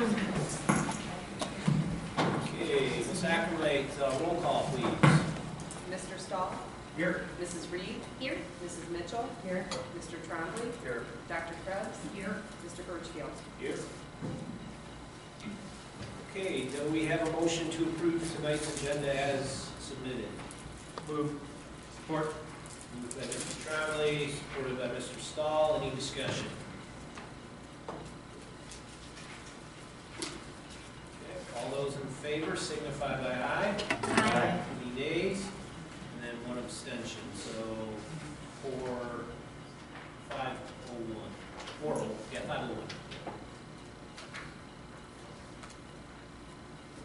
Okay, Ms. Ackerwright, roll call, please. Mr. Stahl? Here. Mrs. Reed? Here. Mrs. Mitchell? Here. Mr. Trombley? Here. Dr. Krebs? Here. Mr. Birchfield? Here. Okay, do we have a motion to approve tonight's agenda as submitted? Move. Support. Moved by Mr. Trombley, supported by Mr. Stahl. Any discussion? Okay, all those in favor signify by aye. Aye. Any nays? And then one abstention, so 501. 501.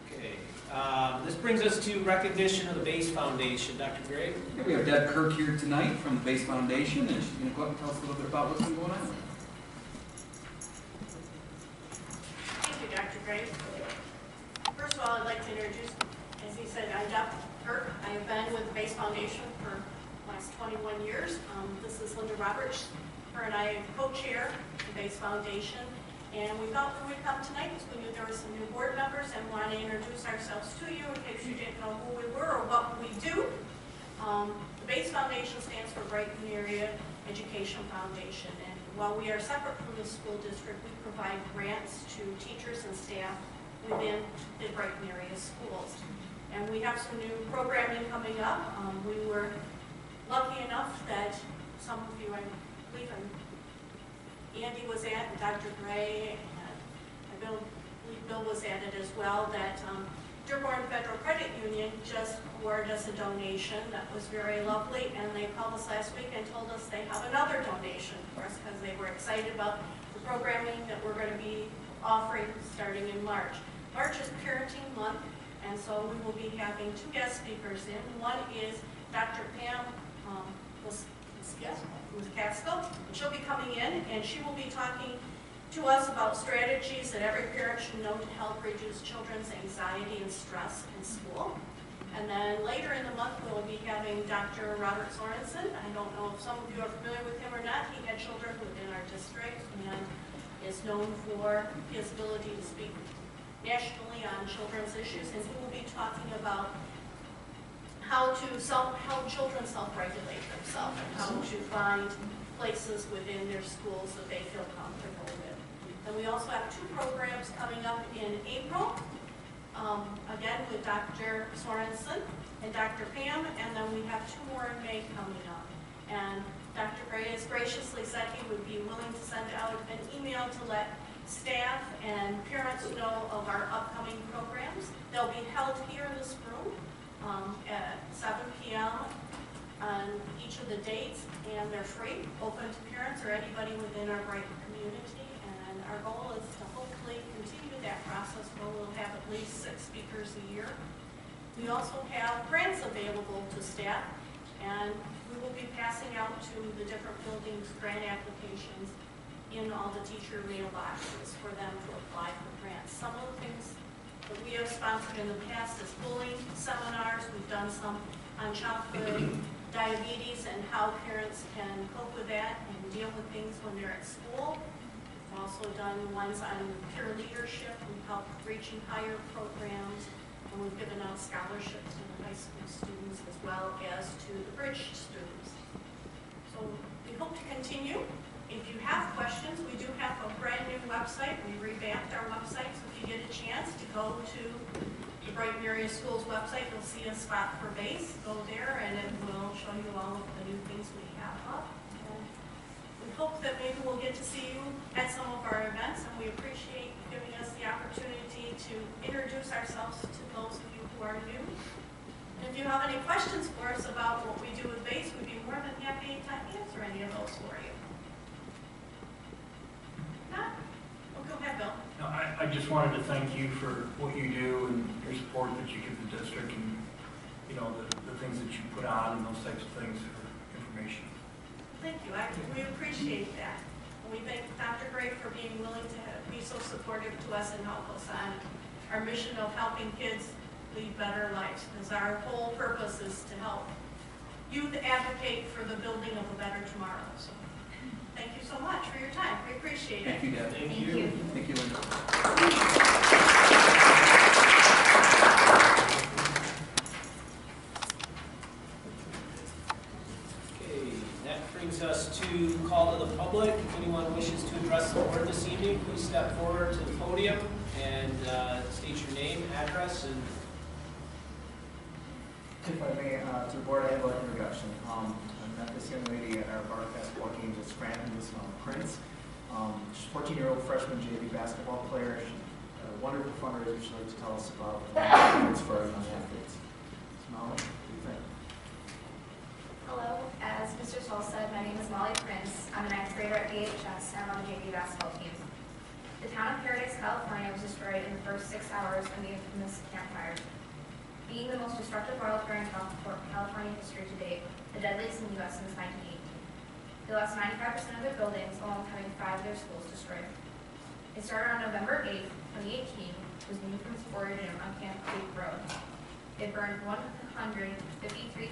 Okay, this brings us to recognition of the Base Foundation. Dr. Gray? Yeah, we have Deb Kirk here tonight from the Base Foundation, and she's going to go up and tell us a little bit about what's been going on. Thank you, Dr. Gray. First of all, I'd like to introduce, as he said, I'm Deb Kirk. I have been with the Base Foundation for the last 21 years. This is Linda Roberts. Her and I co-chair the Base Foundation. And we thought we would come tonight because we knew there were some new board members and want to introduce ourselves to you in case you didn't know who we were or what we do. The Base Foundation stands for Brighton Area Education Foundation. And while we are separate from the school district, we provide grants to teachers and staff within the Brighton area schools. And we have some new programming coming up. We were lucky enough that some of you, I believe, Andy was at, and Dr. Gray, and I believe Bill was at it as well, that Dearborn Federal Credit Union just awarded us a donation that was very lovely, and they called us last week and told us they have another donation for us because they were excited about the programming that we're going to be offering starting in March. March is Parenting Month, and so we will be having two guest speakers in. One is Dr. Pam Caskill. She'll be coming in, and she will be talking to us about strategies that every parent should know to help reduce children's anxiety and stress in school. And then later in the month, we'll be having Dr. Robert Sorensen. I don't know if some of you are familiar with him or not. He had children within our district and is known for his ability to speak nationally on children's issues, and he will be talking about how to help children self-regulate themselves and how to find places within their schools that they feel comfortable with. And we also have two programs coming up in April, again with Dr. Sorensen and Dr. Pam, and then we have two more in May coming up. And Dr. Gray has graciously said he would be willing to send out an email to let staff and parents know of our upcoming programs. They'll be held here in this room at 7 p.m. on each of the dates, and they're free, open to parents or anybody within our Brighton community. And our goal is to hopefully continue that process where we'll have at least 6 speakers a year. We also have grants available to staff, and we will be passing out to the different buildings grant applications in all the teacher mailboxes for them to apply for grants. Some of the things that we have sponsored in the past is bullying seminars. We've done some on childhood diabetes and how parents can cope with that and deal with things when they're at school. We've also done ones on peer leadership. We've helped reaching higher programs, and we've given out scholarships to the high school students as well as to the bridge students. So we hope to continue. If you have questions, we do have a brand new website. We revamped our website, so if you get a chance to go to the Brighton Area Schools website, you'll see a spot for Base. Go there, and it will show you all of the new things we have up. And we hope that maybe we'll get to see you at some of our events, and we appreciate you giving us the opportunity to introduce ourselves to those of you who are new. And if you have any questions for us about what we do with Base, we'd be more than happy to answer any of those for you. Go ahead, Bill. No, I just wanted to thank you for what you do and your support that you give the district, and the things that you put on and those types of things for information. Thank you. We appreciate that. And we thank Dr. Gray for being willing to be so supportive to us and help us on our mission of helping kids lead better lives, because our whole purpose is to help youth advocate for the building of a better tomorrow. So thank you so much for your time. We appreciate it. Thank you, Deb. Thank you. Thank you, Linda. over to the podium and state your name, address, and If I may, to the board, I have an introduction. I met this young lady at our bar basketball game just Scranton, this Prince. She's a 14-year-old freshman JV basketball player. She's a wonderful fundraiser she'd like to tell us about. It's for our young athletes. So, Molly, what do you think? Hello, as Mr. Stoll said, my name is Molly Prince. I'm a ninth grader at AHS and I'm on the JV basketball team. The town of Paradise, California was destroyed in the first 6 hours of the infamous campfire. Being the most destructive wildfire in California history to date, the deadliest in the U.S. since 1918. They lost 95% of their buildings, along with having 5 of their schools destroyed. It started on November 8, 2018, was moved from its origin on Camp Creek Road. It burned 153,336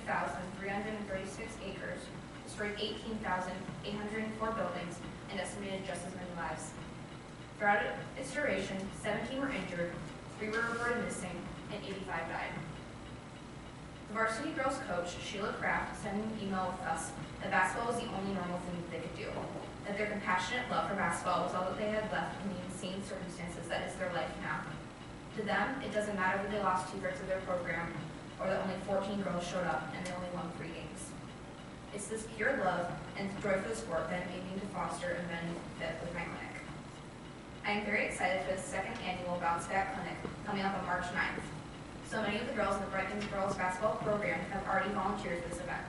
acres, destroyed 18,804 buildings, and decimated just as many lives. Throughout its duration, 17 were injured, 3 were reported missing, and 85 died. The varsity girls coach, Sheila Kraft, sent an email with us that basketball was the only normal thing that they could do, that their compassionate love for basketball was all that they had left in the insane circumstances that is their life now. To them, it doesn't matter that they lost 2/3 of their program, or that only 14 girls showed up and they only won 3 games. It's this pure love and joy for the sport that I'm aiming to foster and benefit with my clinic. I am very excited for the 2nd annual Bounce Back Clinic coming up on March 9th. So many of the girls in the Brighton girls basketball program have already volunteered for this event.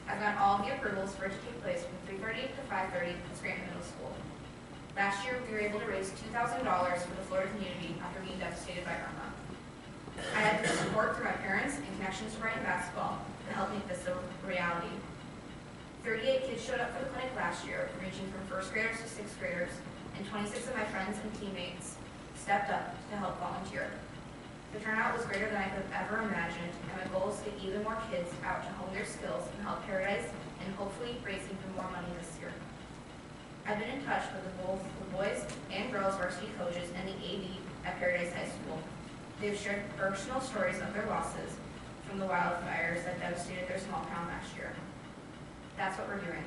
I've gotten all of the approvals for it to take place from 3:30 to 5:30 at Scranton Middle School. Last year, we were able to raise $2,000 for the Florida community after being devastated by Irma. I had the support through my parents and connections to Brighton basketball to help make this a reality. 38 kids showed up for the clinic last year, ranging from 1st graders to 6th graders, and 26 of my friends and teammates stepped up to help volunteer. The turnout was greater than I could have ever imagined, and my goal is to get even more kids out to hone their skills and help Paradise and hopefully raise even more money this year. I've been in touch with both the boys and girls varsity coaches and the AD at Paradise High School. They've shared personal stories of their losses from the wildfires that devastated their small town last year. That's what we're doing.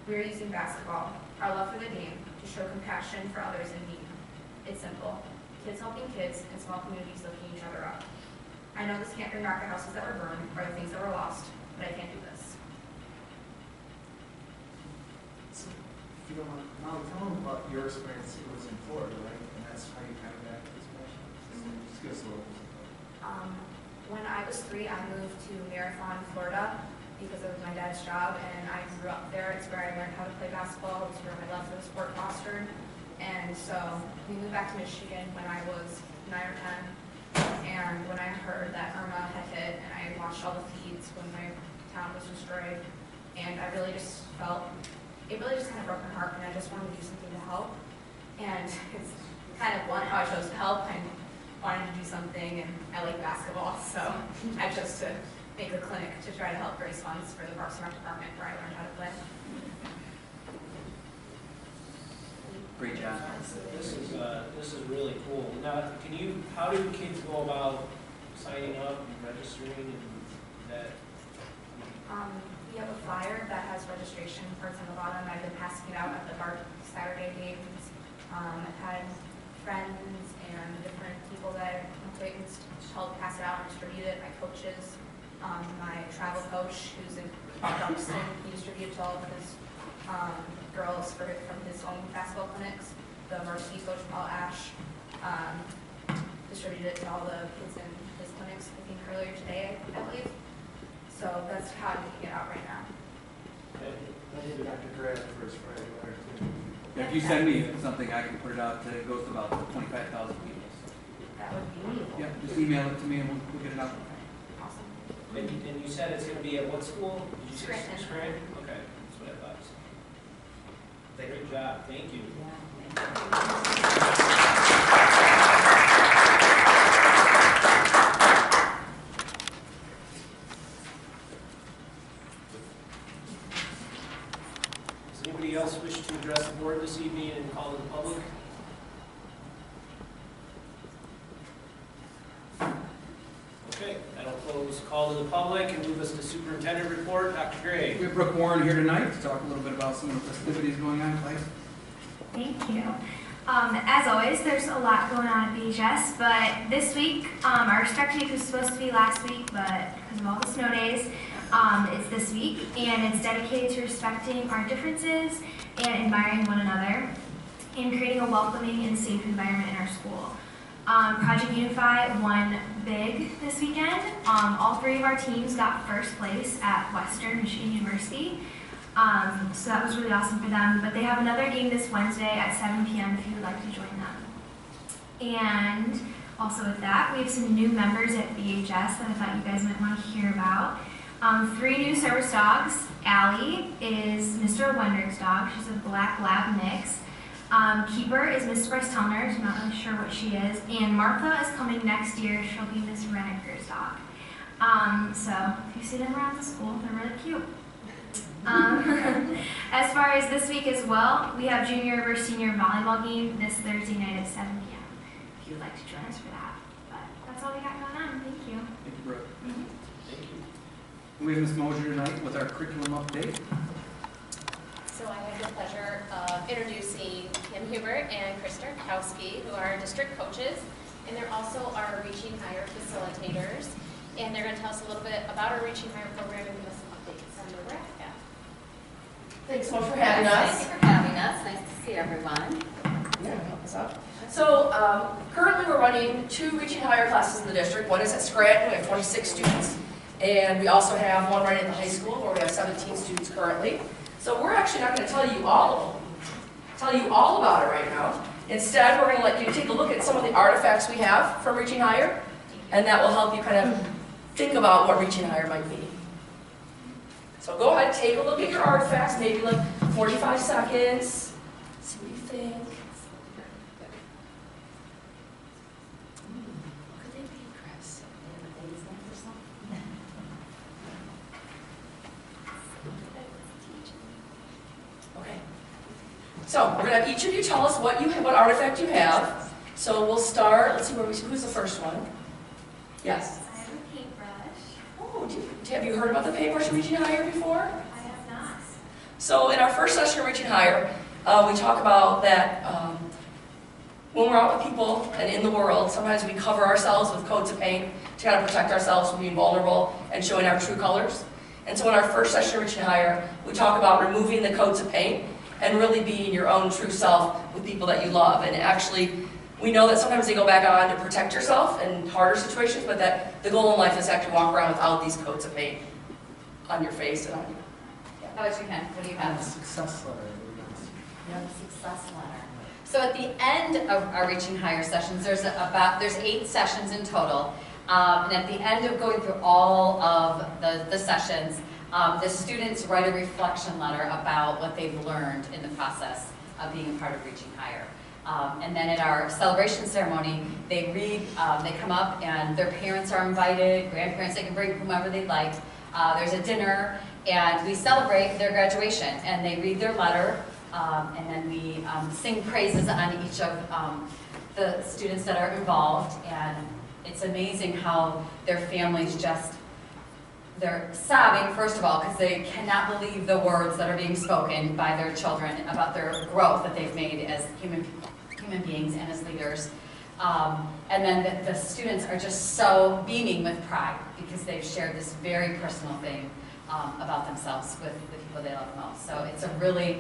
We're using basketball, our love for the game, to show compassion for others in need. It's simple. Kids helping kids and small communities lifting each other up. I know this can't bring back the houses that were burned or the things that were lost, but I can't do this. So, if you don't mind, Molly, tell them about your experience. It was in Florida, right? And that's how you kind of got this passion. Just give us a little. When I was 3, I moved to Marathon, Florida, because of my dad's job, and I grew up there. It's where I learned how to play basketball. It's where my love for the sport fostered. And so we moved back to Michigan when I was 9 or 10. And when I heard that Irma had hit, and I watched all the feeds when my town was destroyed, and I really just felt, it really just kind of broke my heart, and I just wanted to do something to help. And it's kind of how I chose to help. I wanted to do something, and I like basketball, so I chose to make a clinic to try to help raise funds for the Parks and Rec department where I learned how to play. Great job. this is really cool. Now, how do kids go about signing up and registering and that? We have a flyer that has registration parts on the bottom. I've been passing it out at the Bar Saturday games. I've had friends and different people that I'm acquainted to help pass it out and distribute it. My coaches, my travel coach, who's in Duxton, he distributed to all of his girls from his own basketball clinics. The varsity coach, Paul Ash, distributed it to all the kids in his clinics, I think earlier today, I believe. So that's how I'm getting it out right now. I need Dr. Grant for his Friday letter too. If you send me something, I can put it out. It goes to about 25,000 people. That would be me. Yeah, just email it to me and we'll get it out. Awesome. And you said it's going to be at what school? Did you say Scranton. Scranton? Okay, that's what I thought. Great job, thank you. Does anybody else wish to address the board this evening and call to the public? Okay, that'll close call to the public and move us to superintendent report. Dr. Gray. We have Brooke Warren here tonight to talk a little bit about some of the festivities going on in place. Thank you. As always, there's a lot going on at BHS, but this week, our Start Week was supposed to be last week, but because of all the snow days, it's this week, and it's dedicated to respecting our differences and admiring one another, and creating a welcoming and safe environment in our school. Project Unify won big this weekend. All 3 of our teams got first place at Western Michigan University. So that was really awesome for them. But they have another game this Wednesday at 7 p.m. if you would like to join them. And also with that, we have some new members at BHS that I thought you guys might want to hear about. 3 new service dogs. Allie is Mr. Wendrick's dog. She's a black lab mix. Keeper is Miss Bryce Tellner. I'm not really sure what she is. And Martha is coming next year. She'll be Miss Rennicker's dog. So if you see them around the school, they're really cute. As far as this week as well, we have junior versus senior volleyball game this Thursday night at 7 p.m. if you would like to join us for that. But that's all we got going on. Thank you. Thank you, Brooke. Thank you. We have Ms. Mosier tonight with our curriculum update. So I have the pleasure of introducing Kim Hubert and Chris Tarkowski, who are our district coaches, and they're also our Reaching Higher facilitators. And they're going to tell us a little bit about our Reaching Higher program and give us some updates on where we're at. Thanks so much for having us. Thank you for having us. Nice to see everyone. Yeah, help us out. So currently we're running 2 Reaching Higher classes in the district. One is at Scranton, we have 26 students. And we also have one running at the high school where we have 17 students currently. So we're actually not going to tell you all about it right now. Instead, we're going to let you take a look at some of the artifacts we have from Reaching Higher, and that will help you kind of think about what Reaching Higher might be. So go ahead, take a look at your artifacts, maybe like 45 seconds. See what you think. What could they be, Chris? Okay. So we're gonna have each of you tell us what artifact you have. So we'll start. Let's see who's the first one. Yes. I have a paintbrush. Oh, have you heard about the paintbrush Reaching Higher before? I have not. So in our first session of Reaching Higher, we talk about that when we're out with people and in the world, sometimes we cover ourselves with coats of paint to kind of protect ourselves from being vulnerable and showing our true colors. And so in our first session of Reaching Higher, we talk about removing the coats of paint and really being your own true self with people that you love. And actually, we know that sometimes they go back on to protect yourself in harder situations, but that the goal in life is to actually walk around without these coats of paint on your face and on you. Yeah. How about you, Ken? What do you have? Success letter. Success letter. So at the end of our Reaching Higher sessions, there's 8 sessions in total. And at the end of going through all of the sessions, the students write a reflection letter about what they've learned in the process of being a part of Reaching Higher. And then at our celebration ceremony, they read, they come up and their parents are invited, grandparents, they can bring whomever they'd like. There's a dinner and we celebrate their graduation and they read their letter and then we sing praises on each of the students that are involved. And it's amazing how their families they're sobbing, first of all, because they cannot believe the words that are being spoken by their children about their growth that they've made as human beings and as leaders. And then the students are just so beaming with pride because they've shared this very personal thing about themselves with the people they love most. So it's a really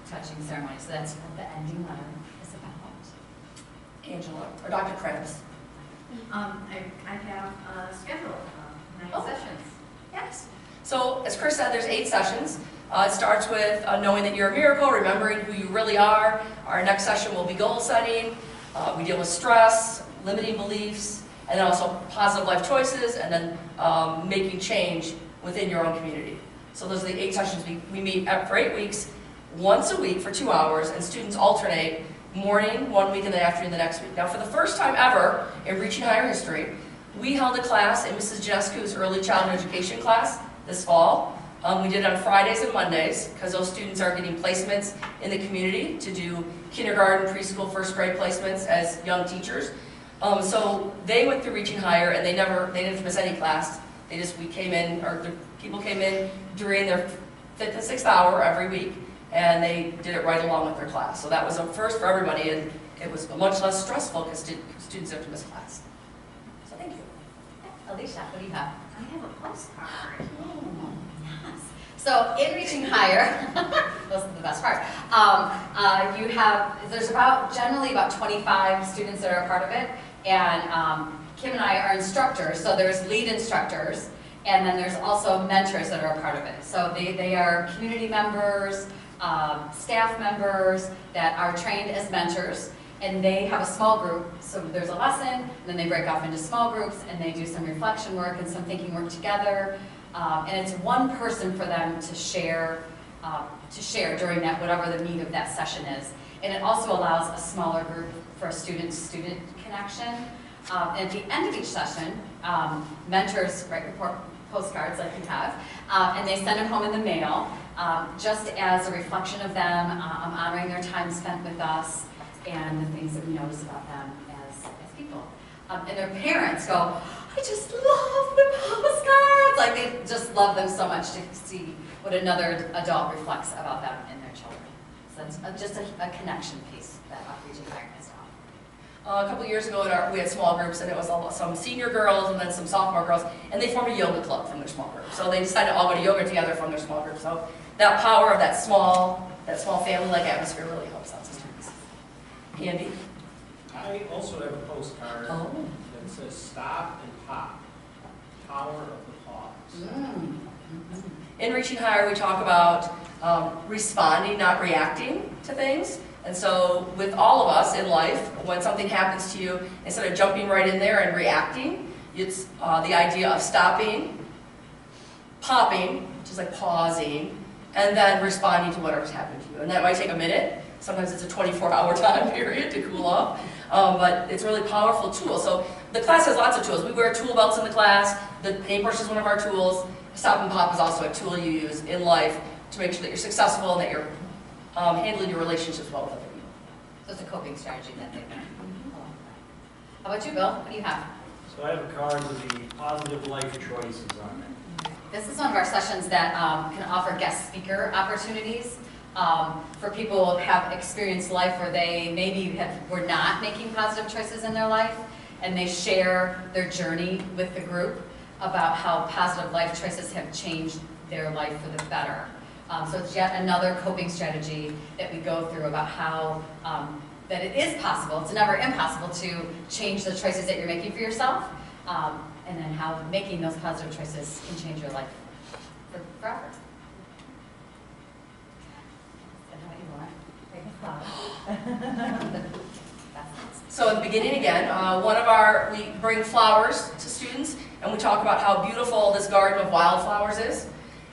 touching ceremony. So that's what the ending letter is about. Angela, or Dr. Krebs. I have a schedule of 9 sessions. Yes. So as Chris said, there's 8 sessions. It starts with knowing that you're a miracle, remembering who you really are. Our next session will be goal setting. We deal with stress, limiting beliefs, and then also positive life choices, and then making change within your own community. So those are the 8 sessions. We meet for 8 weeks, once a week for 2 hours, and students alternate morning one week and then afternoon the next week. Now for the first time ever in Reaching Higher history, we held a class in Mrs. Janescu's early childhood education class this fall. We did it on Fridays and Mondays because those students are getting placements in the community to do kindergarten, preschool, first grade placements as young teachers. So they went through Reaching Higher and they didn't miss any class. The people came in during their 5th and 6th hour every week and they did it right along with their class. So that was a first for everybody, and it was much less stressful because students have to miss class. So thank you. Alicia, what do you have? I have a postcard. Yes. So in Reaching Higher, this is the best part. There's generally about 25 students that are a part of it, and Kim and I are instructors. So there's lead instructors, and then there's also mentors that are a part of it. So they are community members, staff members that are trained as mentors, and they have a small group. So there's a lesson, and then they break off into small groups, and they do some reflection work and some thinking work together. And it's one person for them to share during that, whatever the need of that session is. And it also allows a smaller group for a student-to-student connection. And at the end of each session, mentors write report postcards like you have, and they send them home in the mail, just as a reflection of them, honoring their time spent with us, and the things that we notice about them as people. And their parents go, I just love the postcards! Like, they just love them so much to see what another adult reflects about them and their children. So it's just a connection piece that Reaching Higher has done. A couple years ago, we had small groups, and it was some senior girls and then some sophomore girls, and they formed a yoga club from their small group. So they decided to all go to yoga together from their small group. So that power of that small family-like atmosphere really helps out the students. Andy? I also have a postcard Oh. that says "Stop and Pop, Power of the Pause." In Reaching Higher, we talk about responding, not reacting to things. And so with all of us in life, when something happens to you, instead of jumping right in there and reacting, it's the idea of stopping, popping, which is like pausing, and then responding to whatever's happened to you. And that might take a minute. Sometimes it's a 24-hour time period to cool off, but it's a really powerful tool. So the class has lots of tools. We wear tool belts in the class. The paintbrush is one of our tools. Stop and pop is also a tool you use in life to make sure that you're successful and that you're handling your relationships well with other people. So it's a coping strategy that they've done. How about you, Bill? What do you have? So I have a card with the positive life choices on it. This is one of our sessions that can offer guest speaker opportunities for people who have experienced life where they maybe were not making positive choices in their life, and they share their journey with the group about how positive life choices have changed their life for the better. So it's yet another coping strategy that we go through about how that it is possible, it's never impossible to change the choices that you're making for yourself, and then how making those positive choices can change your life forever. So at the beginning again, we bring flowers to students, and we talk about how beautiful this garden of wildflowers is.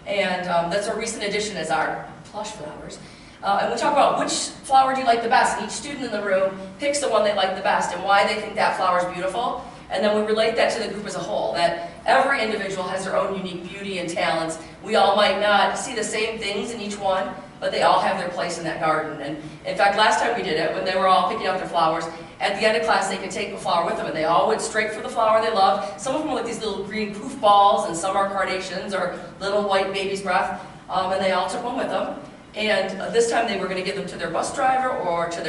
And that's a recent addition as our plush flowers. And we talk about which flower do you like the best, and each student in the room picks the one they like the best and why they think that flower is beautiful. And then we relate that to the group as a whole, that every individual has their own unique beauty and talents. We all might not see the same things in each one, but they all have their place in that garden. And in fact, last time we did it, when they were all picking out their flowers, at the end of class they could take a flower with them, and they all went straight for the flower they loved. Some of them were like these little green poof balls, and some are carnations or little white baby's breath, and they all took one with them. And this time they were going to give them to their bus driver or to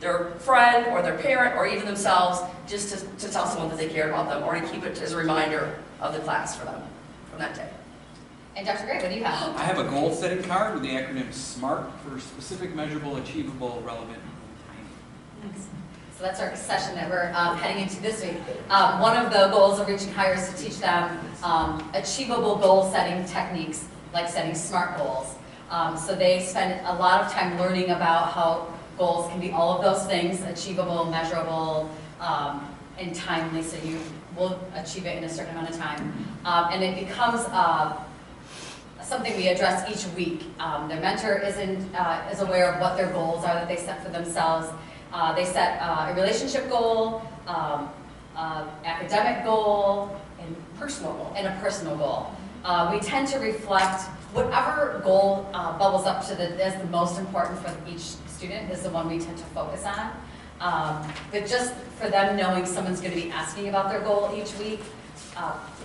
their friend or their parent or even themselves, just to tell someone that they cared about them or to keep it as a reminder of the class for them from that day. And Dr. Gray, what do you have? I have a goal-setting card with the acronym SMART for specific, measurable, achievable, relevant, and timely. So that's our session that we're heading into this week. One of the goals of Reaching Higher is to teach them achievable goal-setting techniques, like setting SMART goals. So they spend a lot of time learning about how goals can be all of those things: achievable, measurable, and timely, so you will achieve it in a certain amount of time. And it becomes something we address each week. Their mentor is aware of what their goals are that they set for themselves. They set a relationship goal, academic goal, and a personal goal. We tend to reflect whatever goal bubbles up to as the most important for each student is the one we tend to focus on. But just for them knowing someone's going to be asking about their goal each week,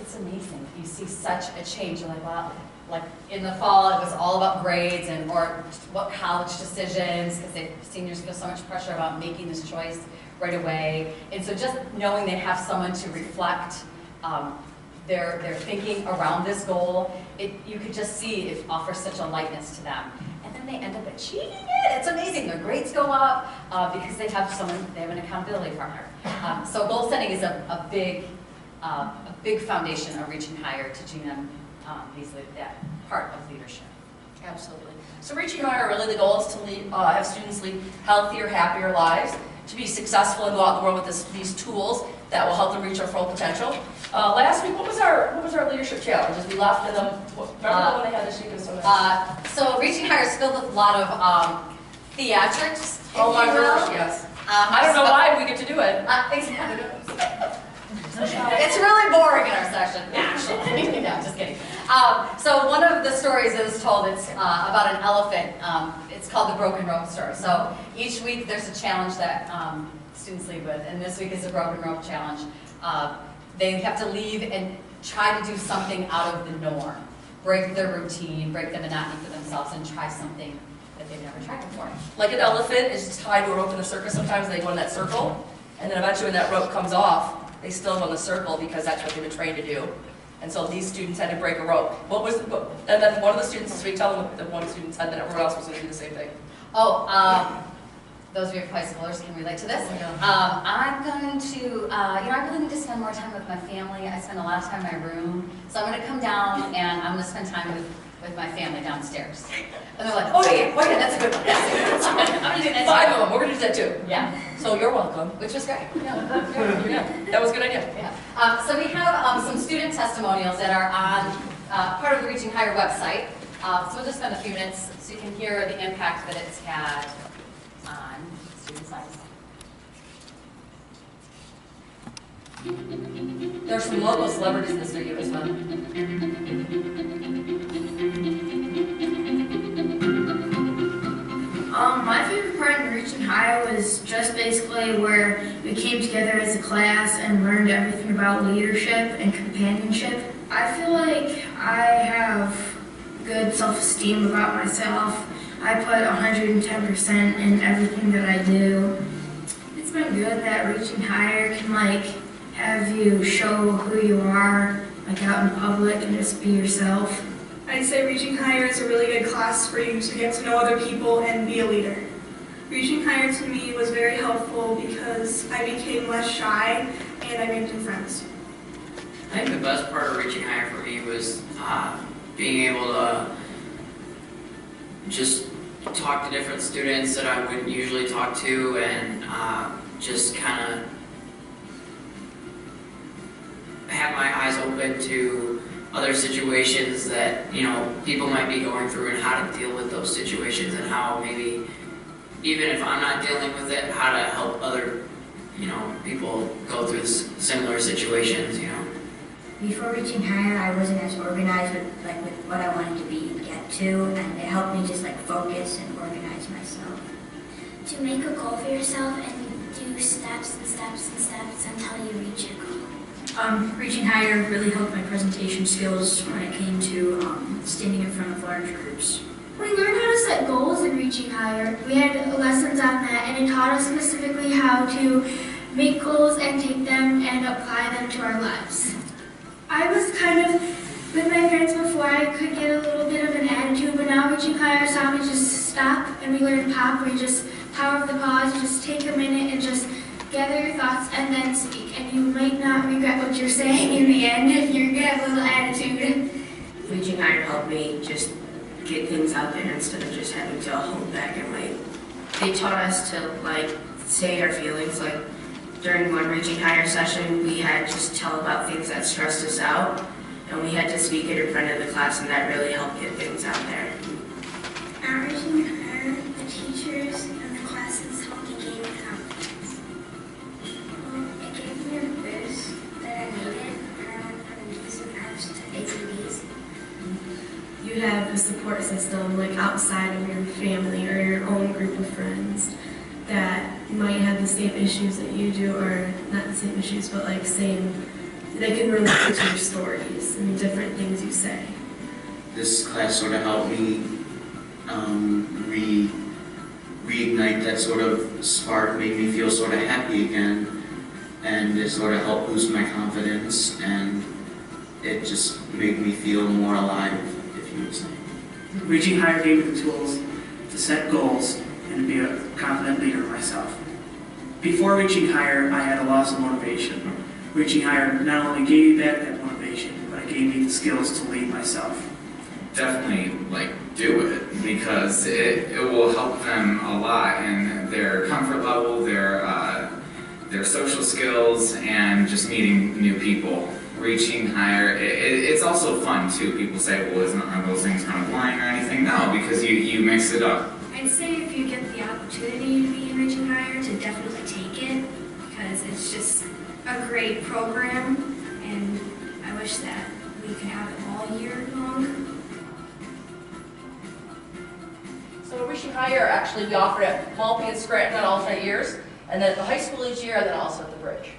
it's amazing. You see such a change. You're like, wow, like in the fall, it was all about grades and or what college decisions, because seniors feel so much pressure about making this choice right away. And so just knowing they have someone to reflect their thinking around this goal, you could just see it offers such a lightness to them. And then they end up achieving it. It's amazing. Their grades go up because they have an accountability partner. So goal setting is a big foundation of reaching higher, teaching them that part of leadership. Absolutely. So reaching higher, really the goal is to have students lead healthier, happier lives, to be successful and go out in the world with these tools that will help them reach their full potential. Last week, what was our leadership challenges? We left in them. Remember the one they had this week? So reaching higher is filled with a lot of theatrics. Oh my gosh, yes. I don't know why we get to do it. Exactly. It's really boring in our session, actually. No, just kidding. So one of the stories is told, it's about an elephant. It's called the broken rope story. So each week there's a challenge that students lead with, and this week is a broken rope challenge. They have to leave and try to do something out of the norm. Break their routine, break the monotony for themselves, and try something that they've never tried before. Like an elephant is tied to a rope in the circus. Sometimes they go in that circle, and then eventually when that rope comes off, they still go in the circle because that's what they've been trained to do. And so these students had to break a rope. And then one of the students this week, tell them that one student said that everyone else was going to do the same thing. Those of you high schoolers can relate to this. Yeah. I'm going to, I really need to spend more time with my family. I spend a lot of time in my room. So I'm going to come down and I'm going to spend time with my family downstairs. And they're like, oh yeah, that's a good one. I'm going to do that. 5 of them, we're going to do that too. Yeah. So you're welcome. Which was great. Yeah, that was a good idea. Yeah. So we have some student testimonials that are on part of the Reaching Higher website. So we'll just spend a few minutes so you can hear the impact that it's had on students' lives. There's some local celebrities in this video as well. My favorite part in Reaching Higher was just basically where we came together as a class and learned everything about leadership and companionship. I feel like I have good self-esteem about myself. I put 110% in everything that I do. It's been good that Reaching Higher can have you show who you are out in public and just be yourself. I'd say Reaching Higher is a really good class for you to get to know other people and be a leader. Reaching Higher to me was very helpful because I became less shy and I made new friends. I think the best part of Reaching Higher for me was being able to just talk to different students that I wouldn't usually talk to and just kind of have my eyes open to other situations that, people might be going through and how to deal with those situations and how maybe, even if I'm not dealing with it, how to help other, people go through similar situations, Before Reaching Higher, I wasn't as organized with what I wanted to be and get to, and it helped me just focus and organize myself. To make a goal for yourself and do steps and steps and steps until you reach your goal. Reaching Higher really helped my presentation skills when it came to standing in front of large groups. We learned how to set goals in Reaching Higher. We had lessons on that, and it taught us specifically how to make goals and take them and apply them to our lives. I was kind of with my parents before. I could get a little bit of an attitude, but now Reaching Higher saw me just stop, and we learned POP, where you just power of the pause, you just take a minute and just gather your thoughts and then speak. And you might not regret what you're saying in the end if you have a little attitude. Reaching Higher helped me just get things out there instead of just having to hold back and they taught us to say our feelings. During one Reaching Higher session, we had just tell about things that stressed us out, and we had to speak it in front of the class, and that really helped get things out there. At Reaching Higher, the teachers and the classes helped me gain confidence. It gave me a boost that I needed, and I went from B's and F's to A's and B's. You have a support system outside of your family or your own group of friends that might have the same issues that you do, or not the same issues, but they can relate to your stories and different things you say. this class sort of helped me reignite that sort of spark, made me feel sort of happy again, and it sort of helped boost my confidence, and it just made me feel more alive, if you would say. Reaching Higher gave me the tools to set goals and to be a confident leader myself. Before Reaching Higher, I had a loss of motivation. Reaching Higher not only gave me back that motivation, but it gave me the skills to lead myself. Definitely do it, because it will help them a lot in their comfort level, their social skills, and just meeting new people. Reaching Higher, it's also fun too. People say, well, aren't those things kind of boring or anything? No, because you mix it up. I'd say if you get the opportunity to be in Reaching Higher, to definitely take it, because it's just a great program, and I wish that we could have it all year long. So Reaching Higher, actually, we offer it at Malpe and Scranton on alternate years, and then at the high school each year, and then also at the Bridge.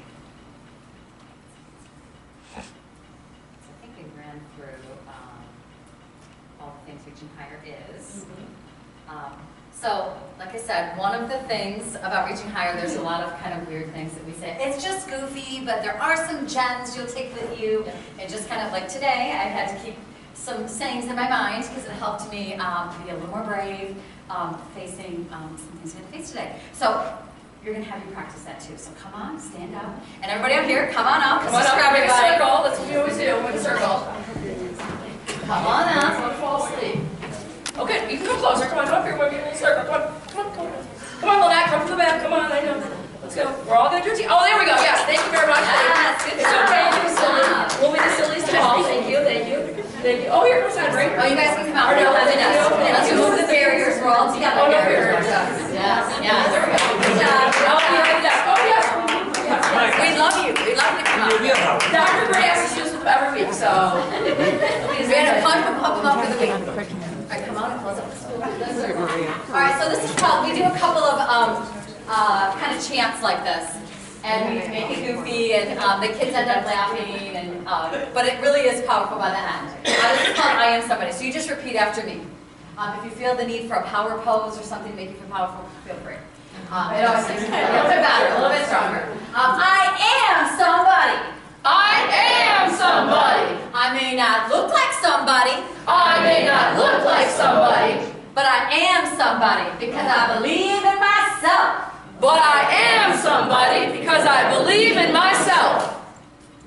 I think we ran through all the things Reaching Higher is. So, like I said, one of the things about Reaching Higher, there's a lot of kind of weird things that we say. It's just goofy, but there are some gems you'll take with you. And just kind of like today, I had to keep some sayings in my mind because it helped me be a little more brave facing some things I'm going to face today. So, you're going to have you practice that too. So come on, stand up. And everybody up here, come on up. Come on up, make a circle. That's what we always do, make a circle. Come on up. Don't fall asleep. Okay, you can come closer. Come on up here. We're going to do a circle. Come on, come on, come on. Come on, Lynette, come from the back. Come on, I know. Let's go. We're all going to do it. Oh, there we go. Yes, thank you very much. Yes, good it's job. okay. You're silly. We'll be the silliest of all. Thank you, thank you. Thank you. Oh, here comes Henry. Oh, you guys can come out. Let's move the barriers. We're all together. Oh, no, here. Yes, yes. There we go. Good job. Oh, yes. We love you. We love you to come out. Dr. Gray asks us to use them every week, so. We're going to pump them up for the week. All right, come on and close up the school. All right, so this is called, we do a couple of kind of chants like this. And we make it goofy, and the kids end up laughing, and but it really is powerful by the end. This is called I Am Somebody, so you just repeat after me. If you feel the need for a power pose or something to make you feel powerful, feel free. It always makes you feel a little bit better, a little bit stronger. I am somebody. I am somebody. I may not look like somebody. I may not look like somebody. But I am somebody because I believe in myself. But I am somebody because I believe in myself.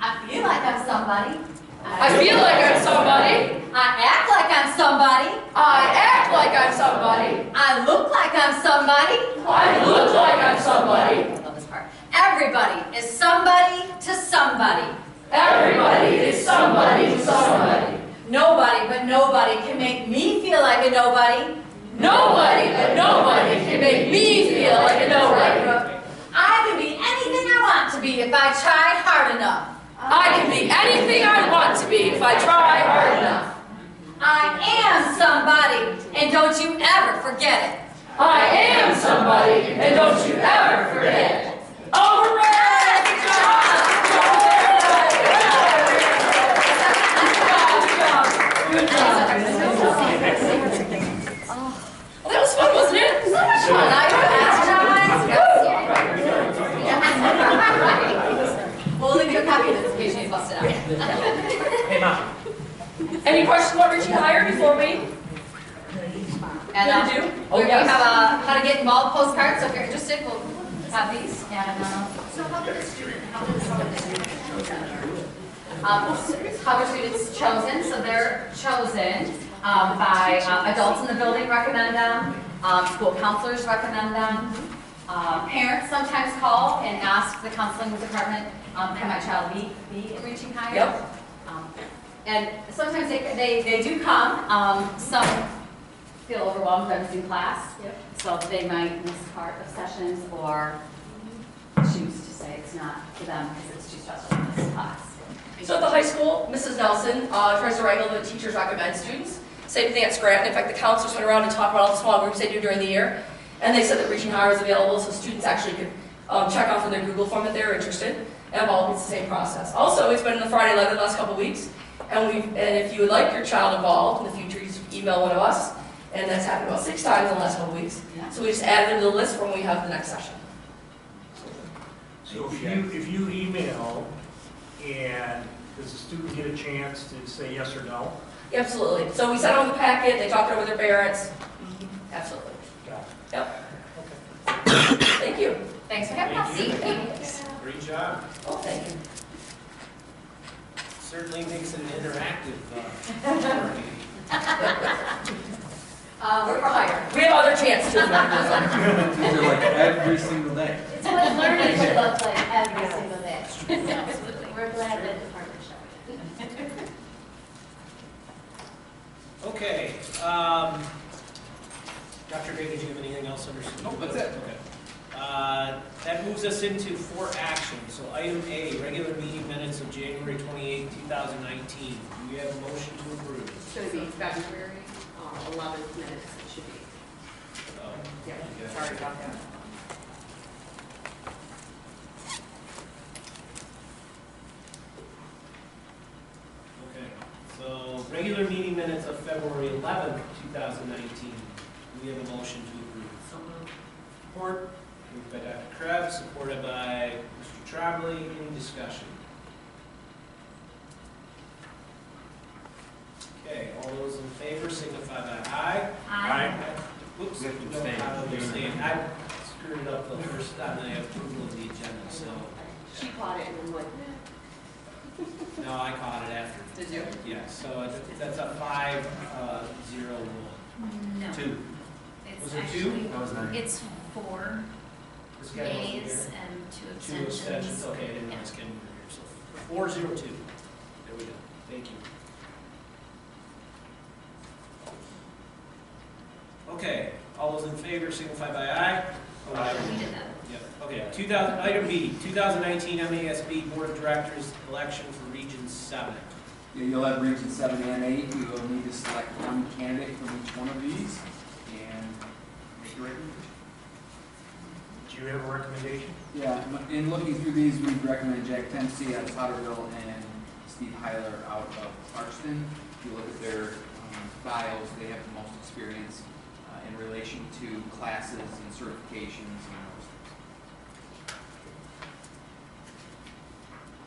I feel like I'm somebody. I feel like I'm somebody. I act like I'm somebody. I act like I'm somebody. I look like I'm somebody. I look like I'm somebody. I love this part. Everybody is somebody to somebody. Everybody is somebody to somebody. Nobody but nobody can make me feel like a nobody. Nobody but nobody can make me feel like a nobody. I can be anything I want to be if I try hard enough. I can be anything I want to be if I try hard enough. I am somebody, and don't you ever forget it. I am somebody, and don't you ever forget it. Oh, hooray! Good job! Well, that was fun, wasn't it? So much fun. Now you're We'll leave you a copy of this in case you bust it out. Hey, Mom. Any questions about Reaching Higher before we? And we have how to get involved postcards, so if you're interested, we'll have these. And So how did the student chosen? How are students chosen? So they're chosen by adults in the building recommend them, school counselors recommend them, parents sometimes call and ask the counseling department, can my child be in Reaching Higher? Yep. And sometimes they do come. Some feel overwhelmed by the new class, so they might miss part of sessions or choose to say it's not for them because it's too stressful in this class. So at the high school, Mrs. Nelson tries to wrangle the teachers recommend students. Same thing at Scranton. In fact, the counselors went around and talked about all the small groups they do during the year. And they said that Reaching Higher is available so students actually could check off in their Google form that they're interested. And all it's the same process. Also, it's been in the Friday 11 the last couple weeks. And if you would like your child involved in the future, you just email one of us. And that's happened about 6 times in the last couple weeks. So we just add them to the list for when we have the next session. So if you email, and does the student get a chance to say yes or no? Absolutely. So we send them the packet, they talk it over with their parents. Absolutely. Got it. Yep. Okay. Thank you. Thanks for having us. Great job. Oh, thank you. Certainly makes it an interactive We're hired. We have other chances too. They're like every single day. It's what learning should look like every single day. Absolutely. We're glad that the partnership. Okay. Dr. Gray, did you have anything else under? Nope, that's it. Okay. That moves us into 4 actions. So item A, regular meeting minutes of January 28, 2019. Do we have a motion to approve? It's going to be February 11th minutes, it should be. Oh, Yeah, okay. sorry about that. Okay. So regular meeting minutes of February 11th, 2019. Do we have a motion to approve? So moved. Support. Moved by Dr. Krebs, supported by Mr. Trombley. Any discussion? Okay, all those in favor signify by aye. Aye. Whoops, We have to no, abstain. I abstain. I screwed it up the first time I have approval of the agenda, so. She caught it and I'm like, No, I caught it after. Did you? Yeah, so that's a 5-0 rule. No. 2. It's Was it 2? actually- That was 9. It's 4 This guy wasn't nays here. and 2 2 abstentions. abstentions, okay, I didn't realize Ken was here, so 4-0-2. There we go, thank you. Okay, all those in favor signify by aye. Aye. We did that. Yep, okay, item B, 2019 MASB Board of Directors election for Region 7. Yeah, you'll have Region 7 and 8. You will need to select one candidate from each one of these and make your recommendation. Do you have a recommendation? Yeah, in looking through these, we recommend Jack Tempsey out of Potterville and Steve Heiler out of Clarkston. If you look at their files, they have the most experience in relation to classes and certifications and those things.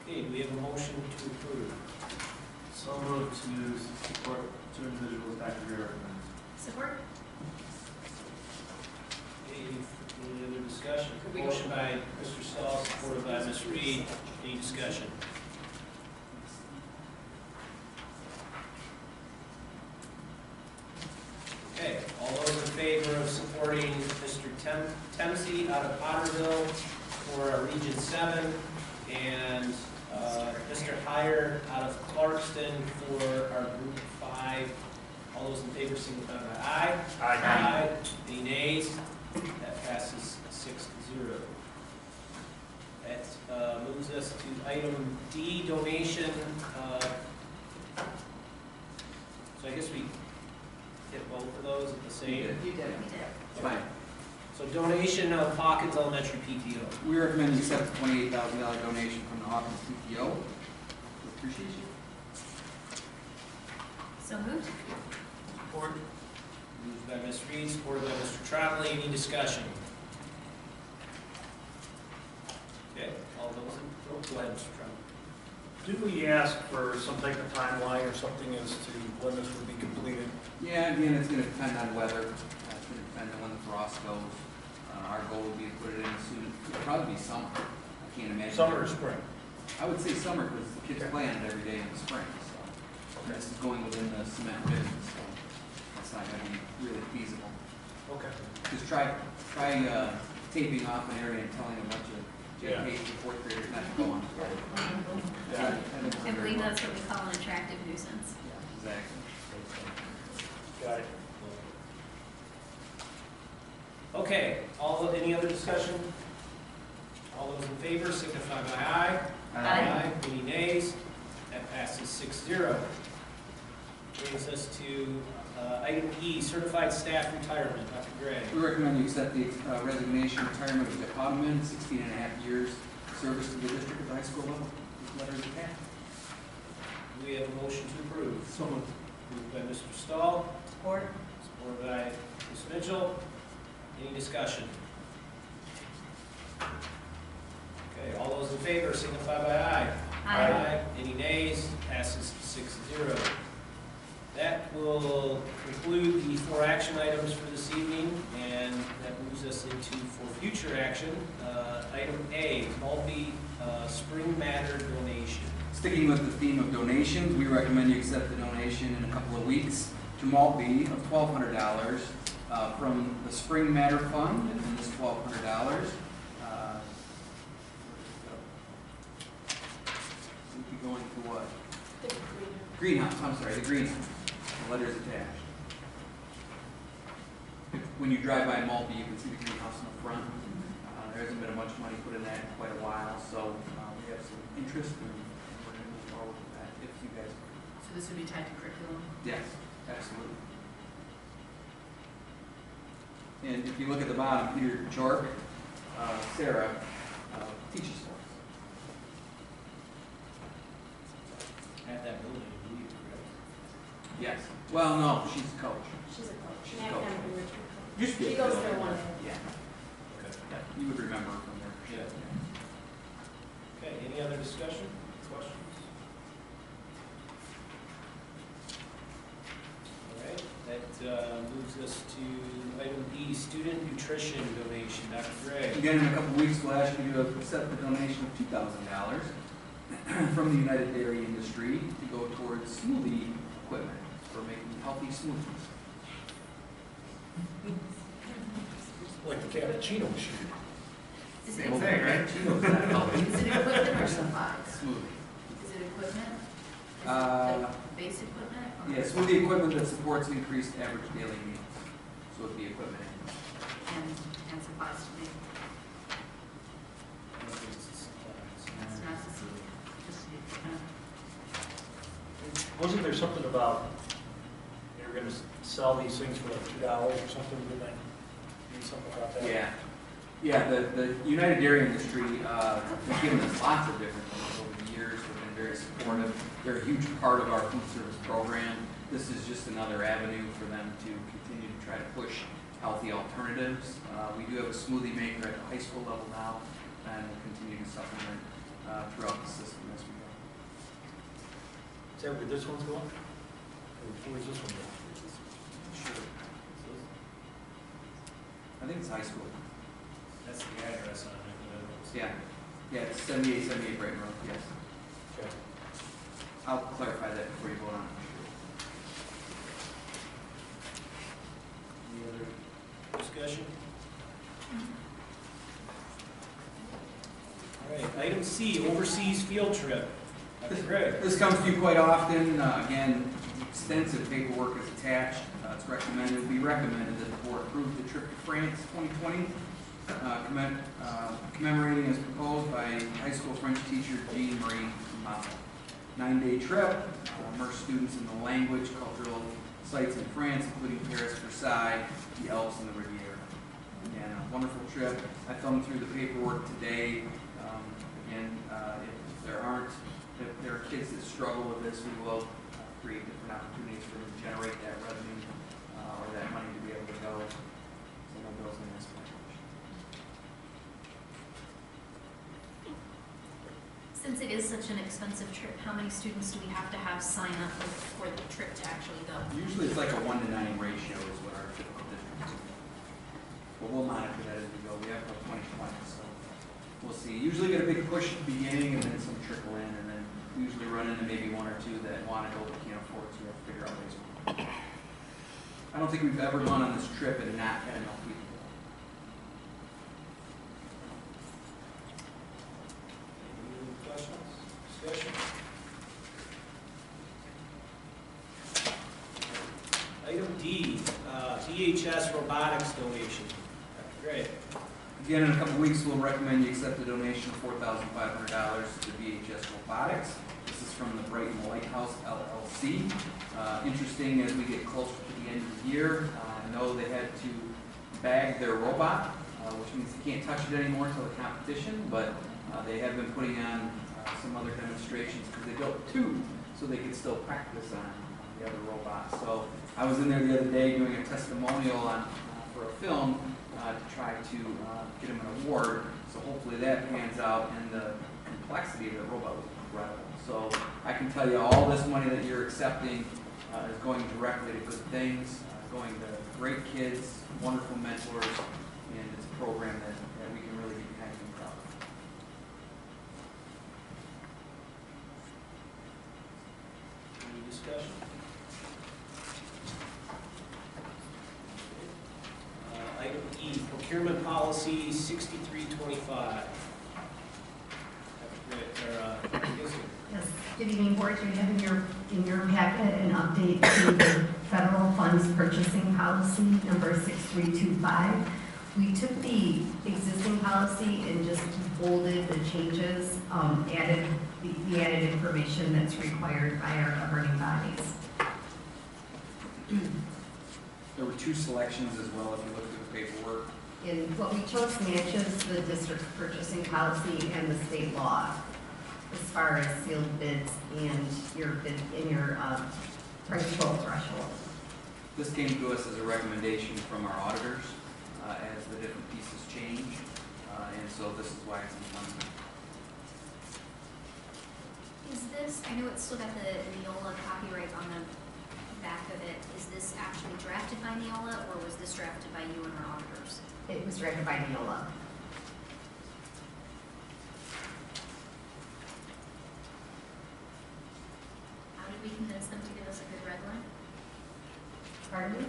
Okay, do we have a motion to approve? So moved to support 2 individuals Dr. Gray recommends. Support? Any other discussion? Motion by Mr. Stahl, supported by Ms. Reed. Any discussion? Okay, all those in favor of supporting Mr. Tempsey out of Potterville for our Region 7 and Mr. Heyer out of Clarkston for our Group 5. All those in favor signify by aye. Aye. Any nays? That passes 6-0. That moves us to item D, donation. So I guess we hit both of those at the same. You did. Fine. So donation of Hawkins Elementary PTO. We recommend you accept the $28,000 donation from the Hawkins PTO. With appreciation. So moved? Support. Moved by Ms. Reed, supported by Mr. Trombley. Any discussion? Okay, all those in, go ahead, Mr. Trombley. Do we ask for some type of timeline or something as to when this would be completed? Yeah, again, it's going to depend on weather. It's going to depend on when the frost goes. Our goal would be to put it in soon. It'll probably be summer. I can't imagine. Summer or spring? I would say summer because the kids play on it every day in the spring. So this is going within the cement business, so that's not going to be really feasible. Okay. Just try taping off an area and telling a bunch of JKs and 4th graders not to go on. I believe that's what we call an attractive nuisance. Yeah, exactly. Got it. Okay, any other discussion? All those in favor signify by aye. Aye. Any nays? That passes 6-0. Brings us to item E, certified staff retirement. Dr. Gray. We recommend you accept the resignation retirement of Jeff Ottoman, 16.5 years service to the district at the high school level. With letters of Do we have a motion to approve? So moved. Moved by Mr. Stahl, Support. supported by Ms. Mitchell. Any discussion? Okay, all those in favor signify by aye. Aye. Any nays? Passes 6-0. That will conclude the 4 action items for this evening, and that moves us into for future action. Item A, multi-spring matter donation. Sticking with the theme of donations, we recommend you accept the donation in a couple of weeks to Maltby of $1,200 from the Spring Matter Fund, and this $1,200 would be going to what? Greenhouse, I'm sorry, the greenhouse. The letters attached. When you drive by Maltby, you can see the greenhouse in the front. There hasn't been much money put in that in quite a while, so we have some interest and we're going to move forward with that if you guys. So this would be tied to curriculum? Yes, absolutely. And if you look at the bottom, Peter Jork, Sarah teaches for us. At that building, I believe, correct? Yes. Well, no, she's a coach. She's a coach. She's a coach. She goes there one day. Yeah. Okay. Yeah. You would remember from there. Yeah. Okay, any other discussion, questions? All right, that moves us to item B, student nutrition donation. Dr. Gray. Again, in a couple of weeks, we'll ask you to accept the donation of $2,000 from the United Dairy Industry to go towards smoothie equipment for making healthy smoothies. Like the cappuccino machine. Is Same it thing, right? Cheetos, not healthy. Is it equipment or supplies? Smoothie. Is it equipment? Is it Uh, like base equipment? or- Yeah, smoothie equipment that supports increased average daily meals. So it'd be equipment. And supplies to make. That's not just the equipment. Wasn't there something about they were going to sell these things for like $2 or something? Didn't I read something about that? Yeah. Yeah, the United Dairy Industry has given us lots of different things over the years. They've been very supportive. They're a huge part of our food service program. This is just another avenue for them to continue to try to push healthy alternatives. We do have a smoothie maker at the high school level now, and we'll continue to supplement throughout the system as we go. Is that where this one's going? Or where's this one going? Sure. I think it's high school. That's the address on it. Yeah. Yeah, it's 7878 Brighton Road, yes. Okay. I'll clarify that before you vote on it. Any other discussion? All right, item C, overseas field trip. Dr. Gray. This comes to you quite often. Again, extensive paperwork is attached. It's recommended, we recommended that the board approve the trip to France 2020, commemorating as proposed by high school French teacher Jean-Marie Mott. 9-day trip, immerse students in the language, cultural sites in France, including Paris, Versailles, the Alps, and the Riviera. Again, a wonderful trip. I thumbed through the paperwork today. Again, if there are kids that struggle with this, we will create different opportunities for them to generate that revenue or that money to be able to go. So no bills in this. Since it is such an expensive trip, how many students do we have to have sign up for the trip to actually go? Usually it's like a 1-to-9 ratio is what our typical district is. But we'll monitor that as we go. We have about 2020, so we'll see. Usually get a big push at the beginning and then some trickle in, and then we usually run into maybe 1 or 2 that want to go but can't afford to, or figure out ways. I don't think we've ever gone on this trip and not had enough people. Any questions, discussion? Item D, DHS robotics donation. Dr. Gray. Again, in a couple of weeks, we'll recommend you accept a donation of $4,500 to VHS Robotics. This is from the Brighton Lighthouse LLC. Interesting, as we get closer to the end of the year, I know they had to bag their robot, which means they can't touch it anymore until the competition, but they have been putting on some other demonstrations because they built 2 so they could still practice on the other robots. So I was in there the other day doing a testimonial on for a film to try to get him an award. So hopefully that pans out, and the complexity of the robot was incredible. So I can tell you all this money that you're accepting is going directly to good things, going to great kids, wonderful mentors, and it's a program that we can really get behind and proud of. Any discussion? Item E, procurement policy 6325. Yes, good evening, board. You have in your packet an update to the federal funds purchasing policy number 6325. We took the existing policy and just bolded the changes, added the added information that's required by our governing bodies. There were 2 selections as well, if you look through the paperwork. And what we chose matches the district's purchasing policy and the state law as far as sealed bids and your bid in your price quote threshold. This came to us as a recommendation from our auditors as the different pieces change, and so this is why it's in front of me. Is this, I know it's still got the Neola copyright on the back of it. Is this actually drafted by Neola, or was this drafted by you and our auditors? It was drafted by Neola. How did we convince them to give us a good red line? Pardon me?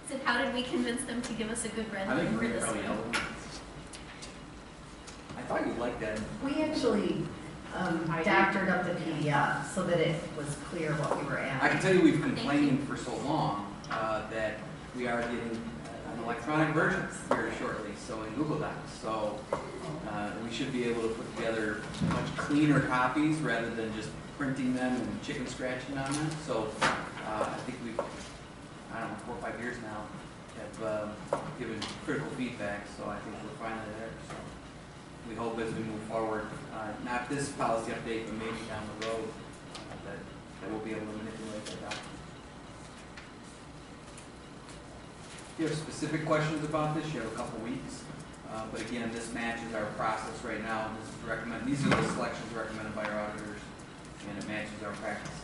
So how did we convince them to give us a good red I line think for we're this probably one? yellow. I thought you'd like that. We actually doctored up the PDF so that it was clear what we were I at. can tell you we've complained for so long that we are getting an electronic version very shortly, so in Google Docs. So we should be able to put together much cleaner copies rather than just printing them and chicken scratching on them. So I think we've, I don't know, 4 or 5 years now have given critical feedback, so I think we're finally there. So we hope as we move forward, not this policy update, but maybe down the road, that we'll be able to manipulate that document. If you have specific questions about this, you have a couple weeks. But again, this matches our process right now, and this is recommended. These are the selections recommended by our auditors, and it matches our practice.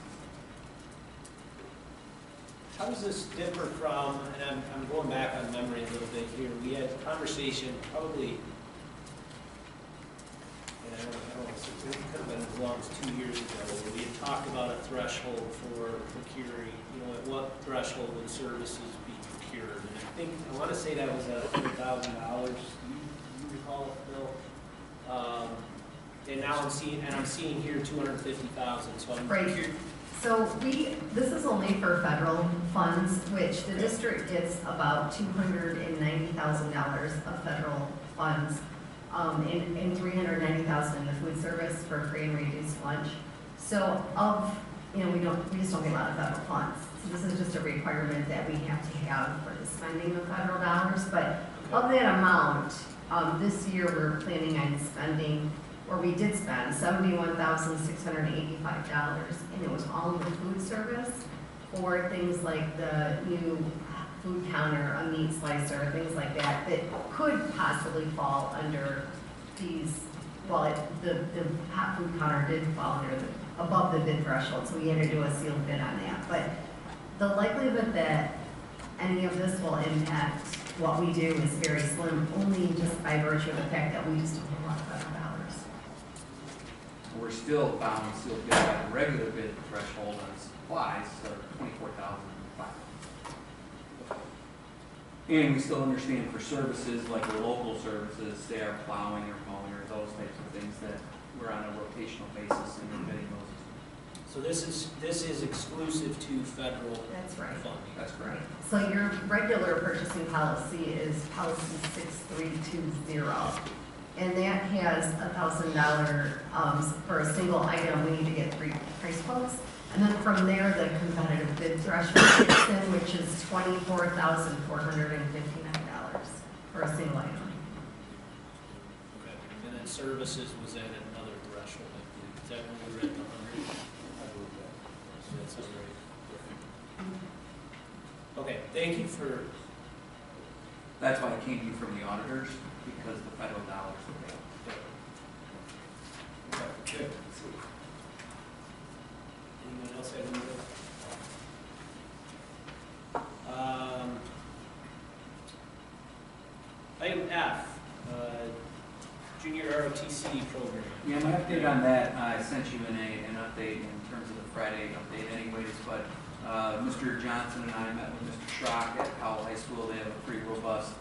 How does this differ from, and I'm going back on memory a little bit here, we had a conversation probably, and I don't know, it could have been as long as 2 years ago, where we had talked about a threshold for procuring, at what threshold would services be procured. And I think, I want to say that was $100,000. You recall it, Bill? And now I'm seeing here 250,000, so I'm Right. curious. So this is only for federal funds, which the district gets about $290,000 of federal funds, and $390,000 in the food service for free and reduced lunch. So we just don't get a lot of federal funds. So this is just a requirement that we have to have for the spending of federal dollars. But of that amount, this year we're planning on spending, or we did spend $71,685, and it was all in the food service for things like the new food counter, a meat slicer, things like that, that could possibly fall under these, well, the hot food counter did fall under above the bid threshold, so we had to do a sealed bid on that. But the likelihood that any of this will impact what we do is very slim, only just by virtue of the fact that we just don't have a lot of federal dollars. We're still bound and sealed bid by the regular bid threshold on supplies, so $24,500. And we still understand for services like the local services, say our plowing or mowing or those types of things, that we're on a rotational basis and we're bidding those. So this is exclusive to federal That's right. funding. That's correct. So your regular purchasing policy is policy 6320. And that has $1,000 for a single item. We need to get 3 price quotes. And then from there, the competitive bid threshold kicks in, which is $24,459 for a single item. Okay. And then services was at another threshold, I believe. Is that when we were at the 100? I believe that. thank you for, That's why it came to you from the auditors, because the federal dollars are there. good. Anyone else have anything? Item F, junior ROTC program. Yeah, my update on that, I sent you in an update in terms of the Friday update anyways, but Mr. Johnson and I met with Mr. Schrock at Powell High School. They have a pretty robust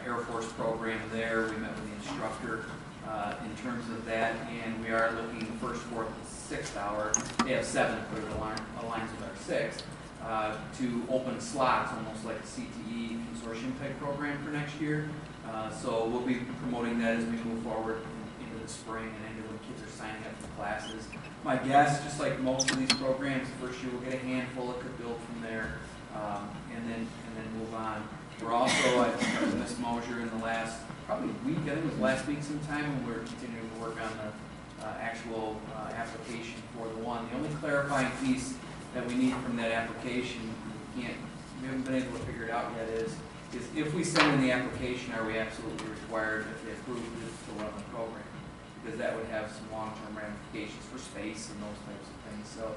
Air Force program there. We met with the instructor in terms of that, and we are looking first, fourth, and sixth hour. They have 7, but it aligns with our 6, to open slots, almost like a CTE consortium type program for next year. So we'll be promoting that as we move forward into the spring and into when kids are signing up for classes. My guess, just like most of these programs, the first year we'll get a handful. It could build from there, and then move on. We're also, I talked with Ms. Mosier in the last probably week, I think it was last week sometime, and we're continuing to work on the actual application for the one. The only clarifying piece that we need from that application, we haven't been able to figure it out yet, is if we send in the application, are we absolutely required, if they approve it, to run the program? Because that would have some long-term ramifications for space and those types of things. So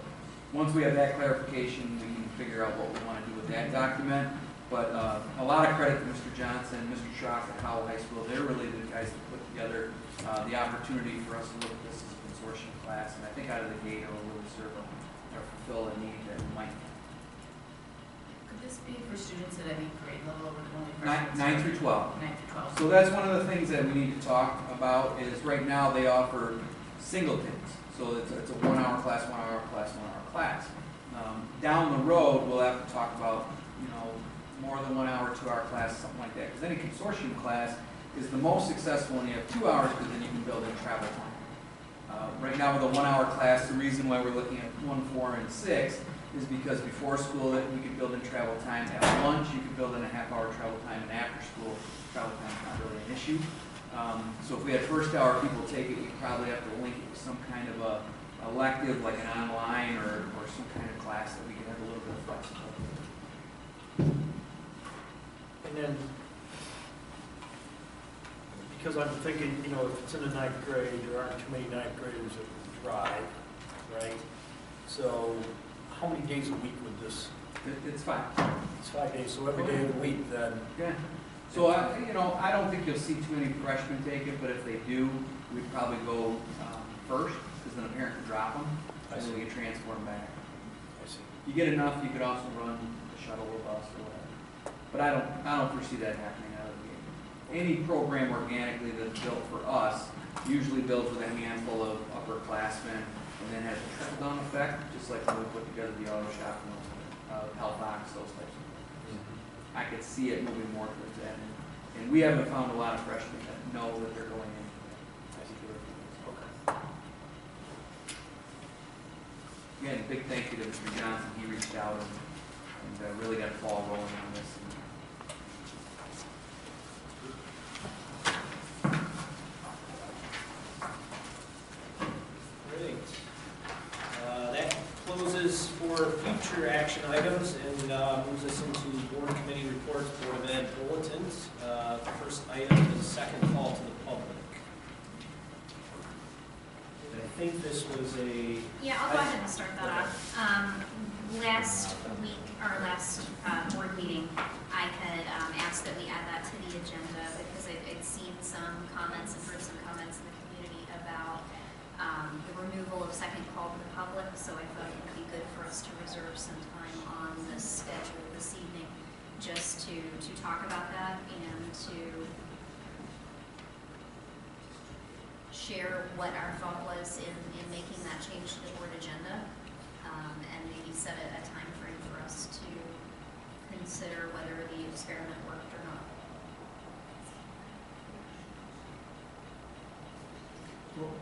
once we have that clarification, we can figure out what we want to do with that document. But a lot of credit to Mr. Johnson, Mr. Schrock at Howell High School. They're really the guys that put together the opportunity for us to look at this as a consortium class. And I think out of the gate, it will really serve or fulfill a need that we might have. Could this be for students at any grade level or only 9 through 12. 9 through 12. So that's one of the things that we need to talk about is right now they offer singletons. So it's a 1 hour class, 1 hour class, 1 hour class. Down the road, we'll have to talk about, more than 1 hour, 2 hour class, something like that. Because any consortium class is the most successful when you have 2 hours, because then you can build in travel time. Right now with a 1 hour class, the reason why we're looking at 1, 4, and 6 is because before school we could build in travel time. At lunch you could build in a half-hour travel time, and after school travel time is not really an issue. So if we had first hour people take it, we'd probably have to link it with some kind of a elective, like an online or some kind of class that we could have a little bit of flexibility. And then, because I'm thinking, if it's in the 9th grade, there aren't too many 9th graders that would drive, right? So how many days a week would this? It's 5. It's 5 days, so every day of the week then? Yeah. So, I don't think you'll see too many freshmen take it, but if they do, we'd probably go first, because then a parent can drop them, and then we can transport them back. I see. You get enough, you could also run a shuttle or bus or whatever. But I don't foresee that happening out of the gate. Any program organically that's built for us usually builds with a handful of upperclassmen and then has a trickle-down effect, just like when we put together the auto shop and Health Ox, those types of things. I could see it moving more towards that. And we haven't found a lot of freshmen that know that they're going in as you do it. Okay. Again, big thank you to Mr. Johnson. He reached out and really got the ball rolling on this. That closes for future action items and moves us into board committee reports, Board of Ed bulletins. The first item is second call to the public. And I think this was a... Yeah, I'll go ahead and start that off. Last week, or last board meeting, I had asked that we add that to the agenda because I'd seen some comments and heard some comments in the community about the removal of second call to the public, so I thought it would be good for us to reserve some time on the schedule this evening just to talk about that and to share what our thought was in making that change to the board agenda, and maybe set a time frame for us to consider whether the experiment worked or not. Well,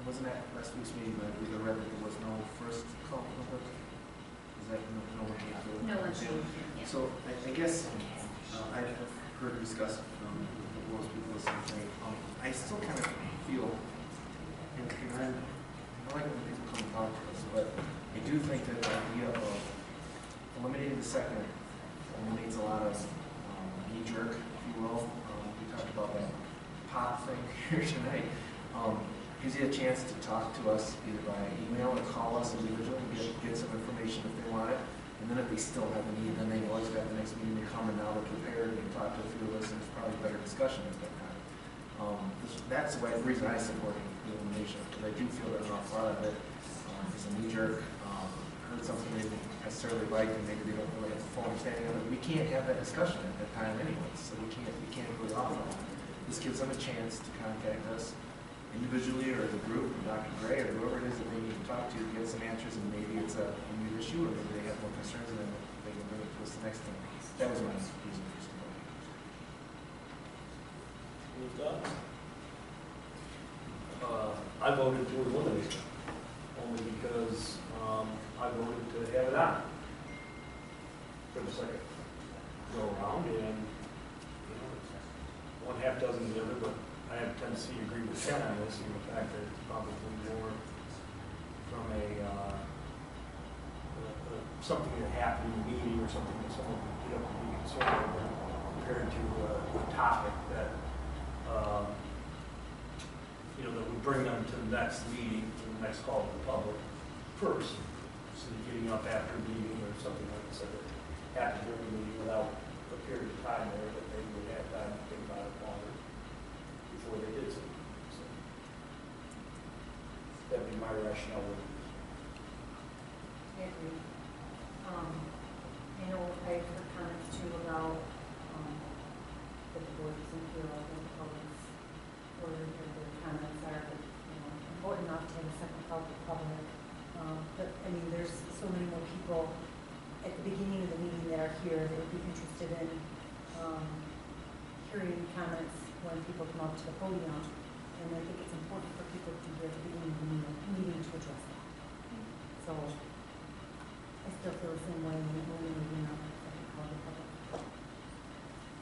wasn't that last week's meeting, but we read that there was no first call public? Is that no one came to it? No one came, yeah. So I guess I've heard discussed with most people listening tonight. I still kind of feel, and I like when people come and talk to us, but I do think that the idea of eliminating the second eliminates a lot of knee jerk, if you will. We talked about that pop thing here tonight. Gives you a chance to talk to us either by email or call us individually and get some information if they want it. And then if they still have a need, then they always got the next meeting to come, and now they're prepared and talk to a few of us, and it's probably better discussion at that time. That's the reason I support the elimination, because I do feel there's an awful lot of it. It's a knee jerk, heard something they didn't necessarily like, and maybe they don't really have a full understanding of it. We can't have that discussion at that time anyway, so we can't really offer that. This gives them a chance to contact us individually or as a group, Dr. Gray or whoever it is that they need to talk to get some answers, and maybe it's a new issue, or maybe they have more concerns, and then they can bring it to us the next time. That was my reason for supporting it. Any thoughts? I voted to eliminate it, only because I voted to have it on for the second go around, and one half dozen the other, but I have a tendency to agree with Ken on this, and the fact that it's probably more from something that happened in a meeting or something that someone would get up and be concerned over, compared to a topic that that we bring them to the next meeting, to the next call to the public first, instead of getting up after a meeting or something like this that happened during the meeting without a period of time there that they would have time to think about it longer before they did something. So that'd be my rationale with it. I agree. I know I've heard comments too about that the board doesn't feel like the public's or their comments are important enough to have a second call to the public. But I mean, there's so many more people at the beginning of the meeting that are here that would be interested in hearing comments when people come up to the podium. And I think it's important for people to hear at the beginning of the meeting to address that. So I still feel the same way when we're moving up to the second call to the public.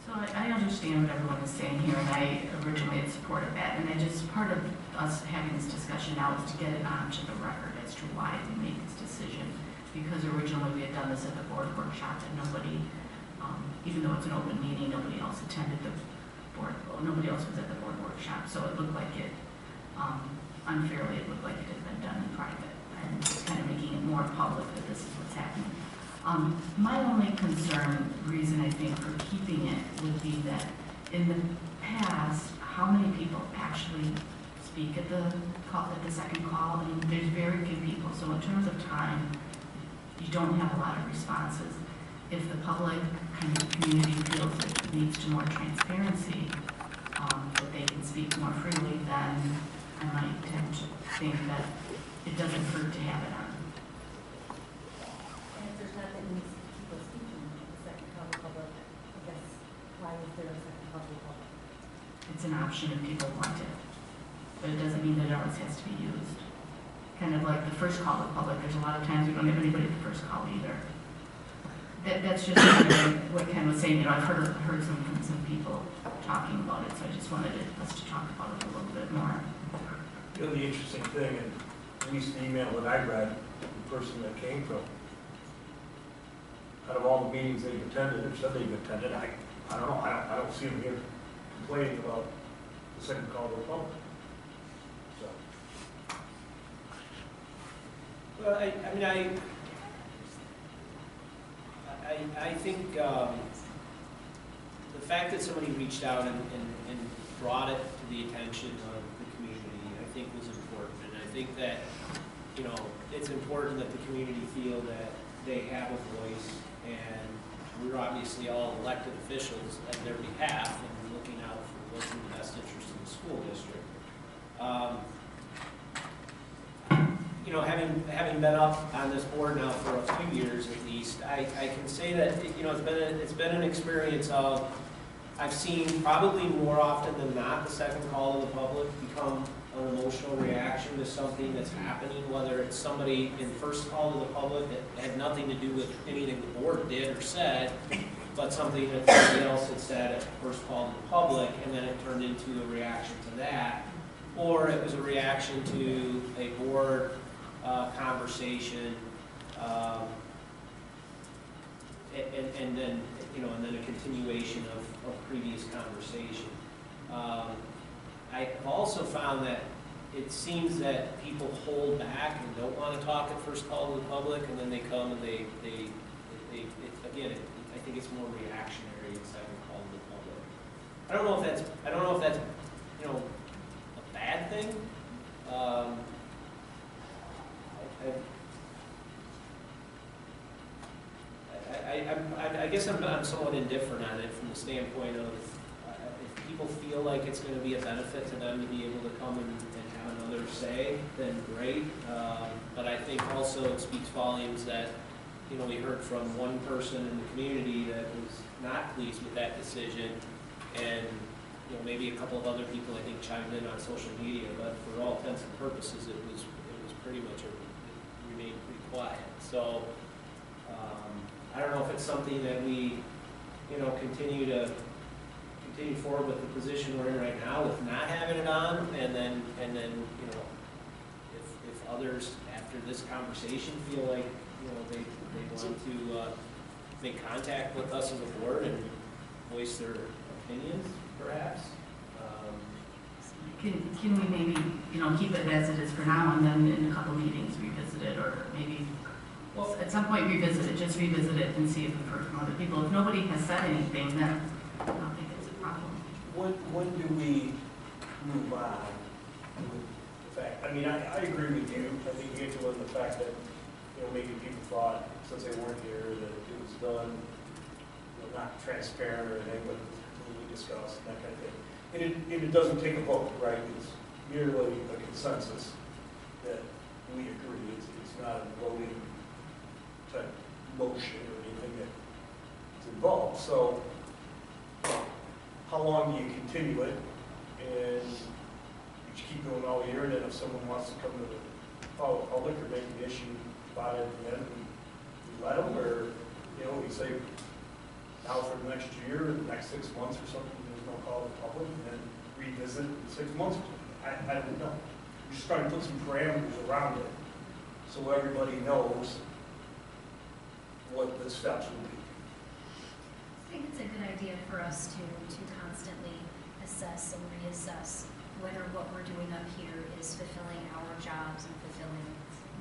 So I understand what everyone is saying here, and I originally had supported that, and part of us having this discussion now is to get it onto the record as to why we made this decision, because originally we had done this at the board workshop, and nobody, even though it's an open meeting, nobody else attended the board, nobody else was at the board workshop, so it looked like it, unfairly, it looked like it had been done in private, and it's kind of making it more public that this is what's happening. My only reason I think for keeping it would be that in the past, how many people actually speak at the second call? I mean, there's very few people. So in terms of time, you don't have a lot of responses. If the public kind of community feels it needs to more transparency, that they can speak more freely, then I might tend to think that it doesn't hurt to have it on. It's an option if people want it, but it doesn't mean that it always has to be used. Kind of like the first call to the public, there's a lot of times we don't have anybody at the first call either. That's just kind of what Ken was saying. I've heard some people talking about it, so I just wanted us to talk about it a little bit more. The interesting thing, and at least the email that I read, the person that came from, out of all the meetings they've attended, or said they've attended, I don't know, I don't see them here complaining about the second call to the public. So. Well, I think the fact that somebody reached out and brought it to the attention of the community, I think was important. And I think that, it's important that the community feel that they have a voice, and we're obviously all elected officials at their behalf and looking out for what's in the best interest of the school district. Having been up on this board now for a few years at least, I can say that it's been an experience of, I've seen probably more often than not the second call to the public become an emotional reaction to something that's happening, whether it's somebody in first call to the public that had nothing to do with anything the board did or said, but something that somebody else had said at first call to the public, and then it turned into a reaction to that, or it was a reaction to a board conversation, and then, and then a continuation of previous conversation. I've also found that it seems that people hold back and don't want to talk at first call to the public, and then they come and I think it's more reactionary instead of call to the public. I don't know if that's a bad thing. I guess I'm somewhat indifferent on it from the standpoint of if people feel like it's going to be a benefit to them to be able to come and have another say, then great. But I think also it speaks volumes that we heard from one person in the community that was not pleased with that decision, and maybe a couple of other people I think chimed in on social media. But for all intents and purposes, it was pretty much it remained pretty quiet. So. I don't know if it's something that we, continue forward with the position we're in right now with not having it on, and then if others after this conversation feel like they want to make contact with us as a board and voice their opinions, perhaps. Can we maybe keep it as it is for now, and then in a couple meetings revisit it, or maybe? Well, at some point revisit it and see if we've heard from other people. If nobody has said anything, then I don't think it's a problem. When do we move on with the fact, I agree with you. I think you get to the fact that, maybe people thought, since they weren't here, that it was done, not transparent or anything, but we discussed and that kind of thing. And it doesn't take a vote, right? It's merely a consensus that we agree. It's not a voting type motion or anything that's involved. So how long do you continue it? And you keep going all year, and then if someone wants to come to the public or make an issue about it, then we let them, or we say now for the next year or the next 6 months or something, there's no call to the public, and then revisit in 6 months. I don't know. We're just trying to put some parameters around it so everybody knows what the steps will be. I think it's a good idea for us to constantly assess and reassess whether what we're doing up here is fulfilling our jobs and fulfilling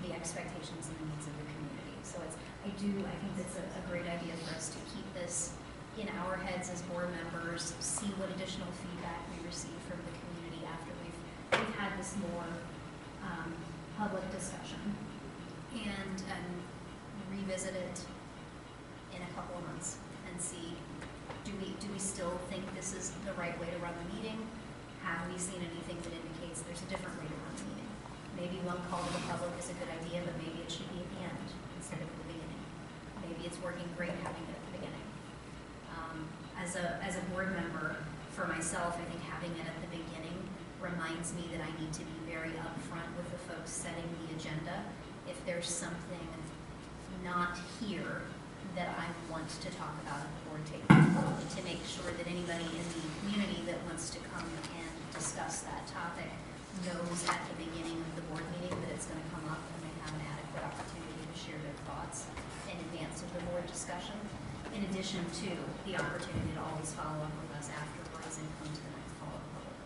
the expectations and the needs of the community. So I think that's a great idea for us to keep this in our heads as board members, see what additional feedback we receive from the community after we've had this more public discussion, and revisit it in a couple of months and see, do we still think this is the right way to run the meeting? Have we seen anything that indicates there's a different way to run the meeting? Maybe one call to the public is a good idea, but maybe it should be at the end instead of at the beginning. Maybe it's working great having it at the beginning. As a board member, for myself, I think having it at the beginning reminds me that I need to be very upfront with the folks setting the agenda. If there's something not here that I want to talk about at the board table, to make sure that anybody in the community that wants to come and discuss that topic knows at the beginning of the board meeting that it's going to come up, and they have an adequate opportunity to share their thoughts in advance of the board discussion, in addition to the opportunity to always follow up with us afterwards and come to the next call of the public.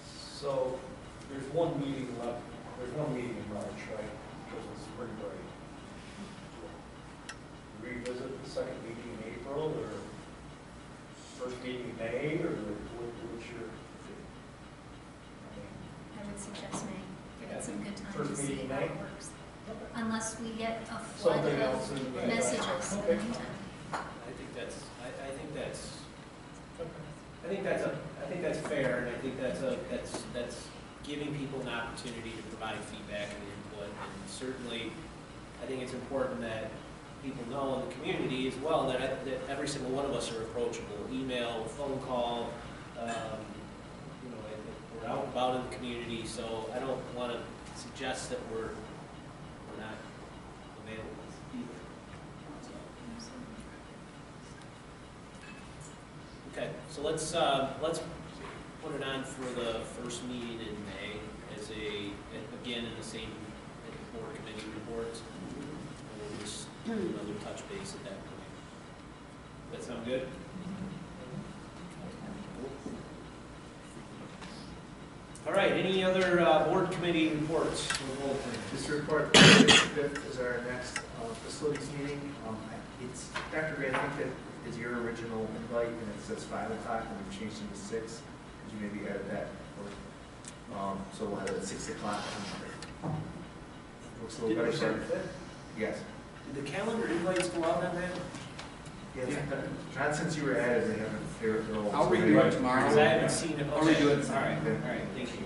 So there's one meeting left. There's one meeting in March, right? Because it's spring break. Revisit the second meeting in April, or first meeting in May, or what's your? I would suggest May. Give it some good time First to see meeting in how May? it works. Unless we get a flood Something of else in May. messages in the Okay. meantime. I think that's fair, and I think that's giving people an opportunity to provide feedback and input. And certainly, I think it's important that people know in the community as well that every single one of us are approachable. Email, phone call, we're out and about in the community, so I don't want to suggest that we're not available either. Okay, so let's put it on for the first meeting in May again in the same board committee reports. another touch base at that point. That sound good? All right, any other board committee reports? This report, the 5th is our next facilities meeting. It's, Dr. Gray, I think that is your original invite, and it says 5 o'clock, and we've changed it to 6. Could you maybe add that? So we'll have it at 6 o'clock. Looks a little better. Did Yes. the calendar invites go out on that? Yes. Not since you were added, they haven't. They're all. I'll redo it tomorrow. Because I haven't seen it. I'll redo it. All right, thank you.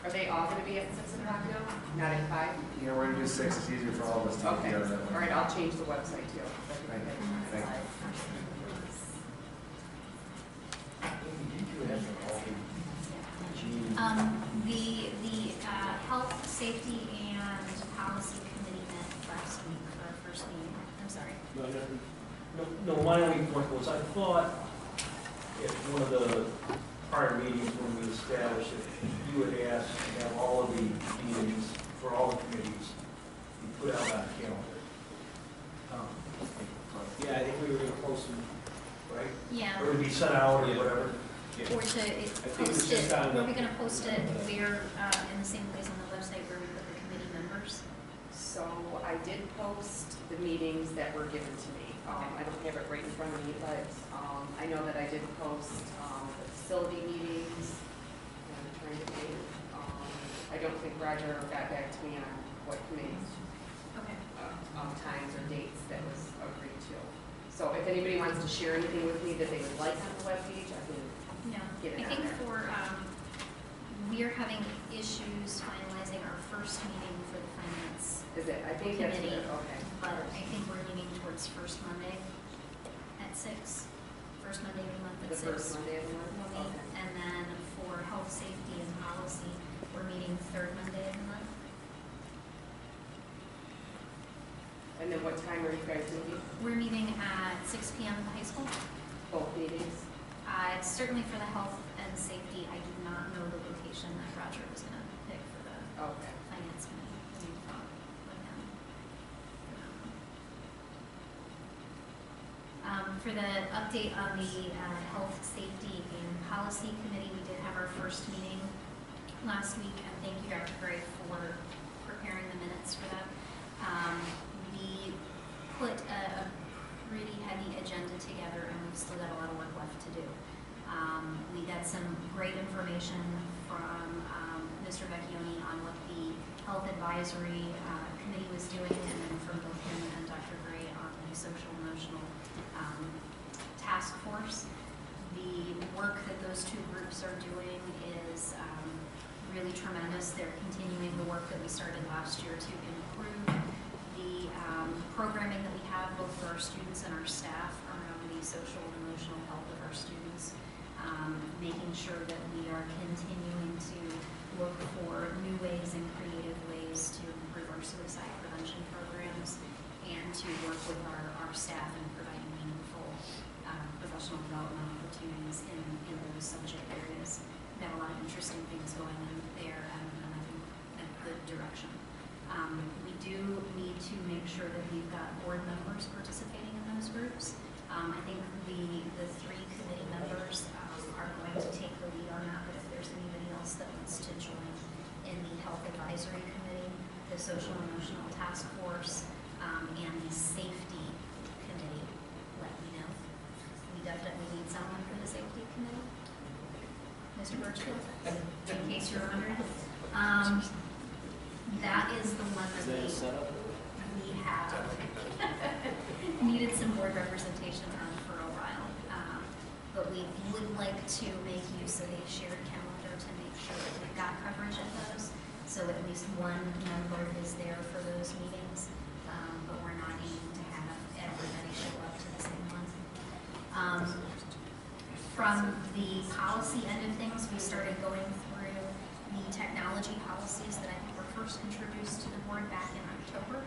Are they all going to be at 6 o'clock now? Not at 5? Yeah, we're gonna do 6. It's easier for all of us to get Okay. together that way. All right, I'll change the website too. Thank you. The health, safety, and policy committee met last week for our first meeting. I'm sorry. No, my only point was I thought at one of the prior meetings when we established it, you had asked to have all of the meetings for all the committees be put out on a calendar. Yeah, I think we were going to post them, right? Yeah. Or to be sent out or whatever. Or to post it, were we going to post it where, in the same place on the website where we put the committee members? So I did post the meetings that were given to me. I don't have it right in front of me, but I know that I did post the facility meetings. I'm trying to think. I don't think Roger got back to me on what committees, times or dates that was agreed to. So if anybody wants to share anything with me that they would like on the webpage, I can get it I on think there. for, we are having issues finalizing our first meeting for the finance Is it? I think that's committee. it. Okay. But I think we're leaning towards first Monday at 6. First Monday of the month at The 6. first Monday of the month? We'll meet. Okay. And then for health, safety, and policy, we're meeting third Monday of the month. And then what time are you guys meeting? We're meeting at 6 p.m. at the high school. Both meetings? It's certainly for the health and safety. I do not know the location that Roger was going to pick for the finance committee. We thought with him. For the update on the health, safety, and policy committee, we did have our first meeting last week, and thank you, Dr. Gray, for preparing the minutes for that. We put a pretty heavy agenda together, and we've still got a lot of work left to do. We got some great information from Mr. Vecchione on what the health advisory committee was doing, and then from both him and Dr. Gray on the social emotional task force. The work that those two groups are doing is really tremendous. They're continuing the work that we started last year to improve the programming that we have both for our students and our staff around the social and emotional health of our students, making sure that we are continuing to look for new ways and creative ways to improve our suicide prevention programs and to work with our staff in providing meaningful professional development opportunities in those subject areas. We have a lot of interesting things going on there and I think a good direction. We do need to make sure that we've got board members participating in those groups. I think the 3 committee members are going to take the lead on that, but if there's anybody else that wants to join in the health advisory committee, the social and emotional task force, and the safety committee, let me know. We definitely need someone for the safety committee. Mr. Birchfield, in case you're wondering. That is the one that we have needed some board representation on for a while. But we would like to make use of a shared calendar to make sure that we've got coverage of those. So at least one member is there for those meetings, but we're not aiming to have everybody show up to the same one. From the policy end of things, we started going through the technology policies that I think were first introduced to the board back in October.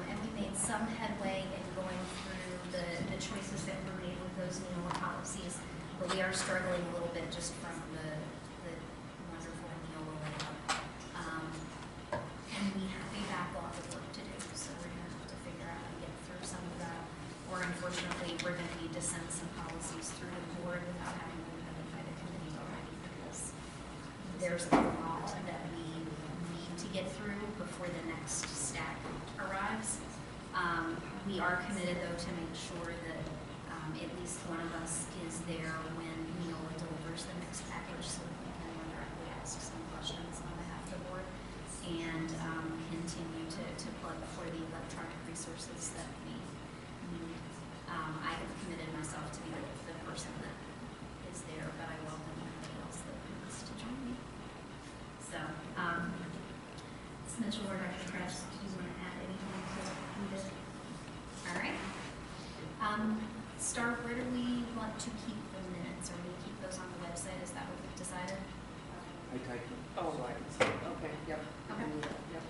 And we made some headway in going through the choices that were made with those NEOLA policies, but we are struggling a little bit just from the wonderful NEOLA layout. And we have a backlog of work to do, so we're going to we're going to need to send some policies through the board without having them vetted by the committee already, because there's a lot that we need to get through before the next stack arrives. We are committed, though, to make sure that at least one of us is there when Neola delivers the next package, so that we can directly ask some questions on behalf of the board and continue to plug for the electronic resources that we need. I have committed myself to be the person that is there, but I welcome anybody else that wants to join me. So, Ms. Mitchell or Dr. Kress, do you want to add anything to this? All right. Star, where do we want to keep the minutes? Are we going to keep those on the website? Is that what we've decided? I typed it. Oh, right. Okay, yep. Okay. Yep.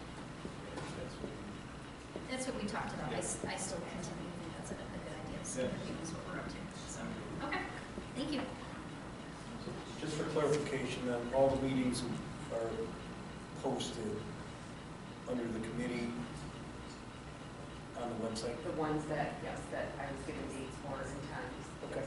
That's what we talked about. I still continue to think that's a good idea. So everybody knows what we're up to. So, okay. Thank you. Just for clarification, then, all the meetings are posted under the committee on the website? The ones that, yes, that I was given dates for and times. Okay.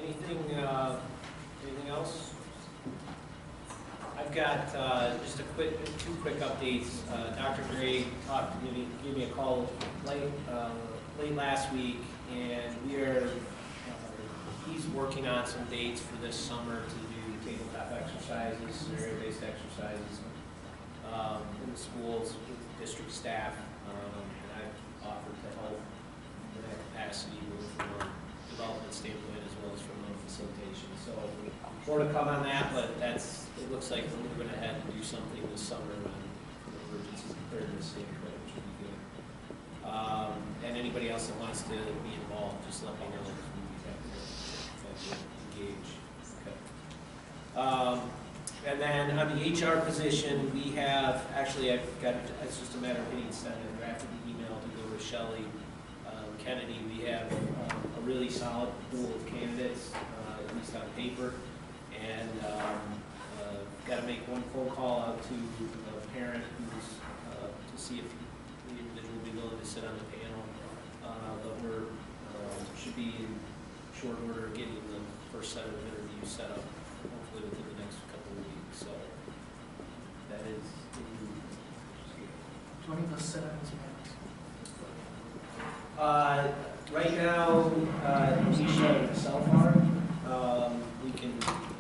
Anything else? I've got just two quick updates. Dr. Gray gave me a call late last week, and he's working on some dates for this summer to do tabletop exercises, scenario-based exercises in the schools with district staff, and I've offered to help in that capacity, both from a development standpoint as well as from a facilitation. So more to come on that, but it looks like we're moving ahead to do something this summer from an emergency preparedness standpoint, which would be good. And anybody else that wants to be involved, just let me know if we have to engage. Okay. And then on the HR position, we have, actually it's just a matter of getting sent a drafted email to go to Shelley Kennedy. We have a really solid pool of candidates, at least on paper, and got to make one phone call out to a parent who's to see if the individual will be willing to sit on the panel. But we're should be in short order getting the first set of interviews set up, hopefully within the next couple of weeks. So that is. Do any of us sit on these panels? Right now, Alicia and myself are. We can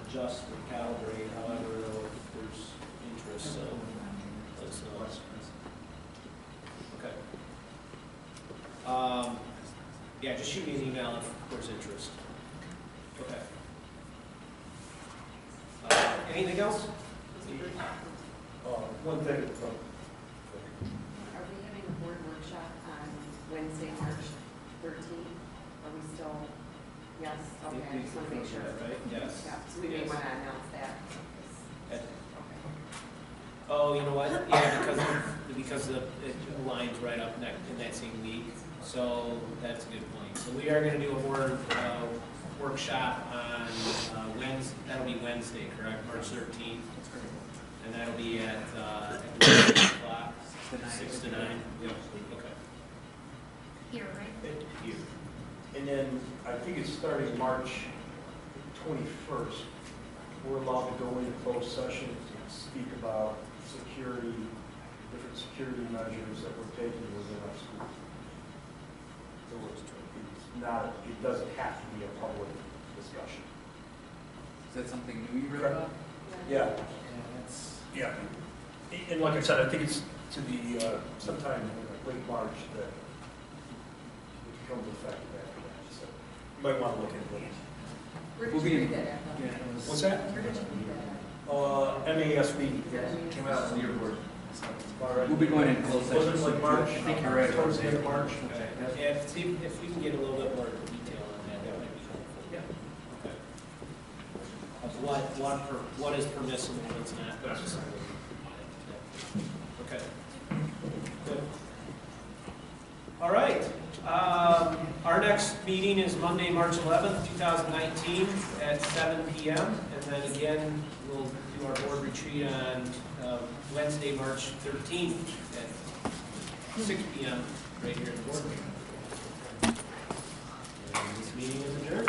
adjust and calibrate, however, if there's interest, so let us know. Okay. Yeah, just shoot me an email if there's interest. Okay. Anything else? One thing. Are we having a board workshop on Wednesday, March 13th? Are we still, yes? Okay, I just want to make sure. Right? Yes. Yeah, so we may want to announce that. Okay. Oh, you know what? Yeah, because it aligns right up in that same week. So that's a good point. So we are going to do a board workshop on Wednesday. That'll be Wednesday, correct? March 13th. And that'll be at 6 o'clock. 6 to 9. Yep. Okay. Here, right? Here. And then I think it's starting March 21st. We're allowed to go into closed session to speak about security, different security measures that we're taking within our schools. So it's not, it doesn't have to be a public discussion. Is that something new you read about? Yeah. Yeah. And like I said, I think it's to the sometime in late March that it becomes effective after that. So you might want to look into it. Where did you read that at? What's that? Where did you read that MASB. Came out on your board. All right. We'll be going in closed session. Was it like March? I think you're right. Towards the end of March. Okay. Yeah, if we can get a little bit more detail on that, that might be helpful. Yeah. Okay. What is permissible, what's not permissible. Okay. Good. All right. Our next meeting is Monday, March 11th, 2019 at 7 p.m. And then again, we'll do our board retreat on Wednesday, March 13th at 6 p.m. right here in the board room. And this meeting is adjourned.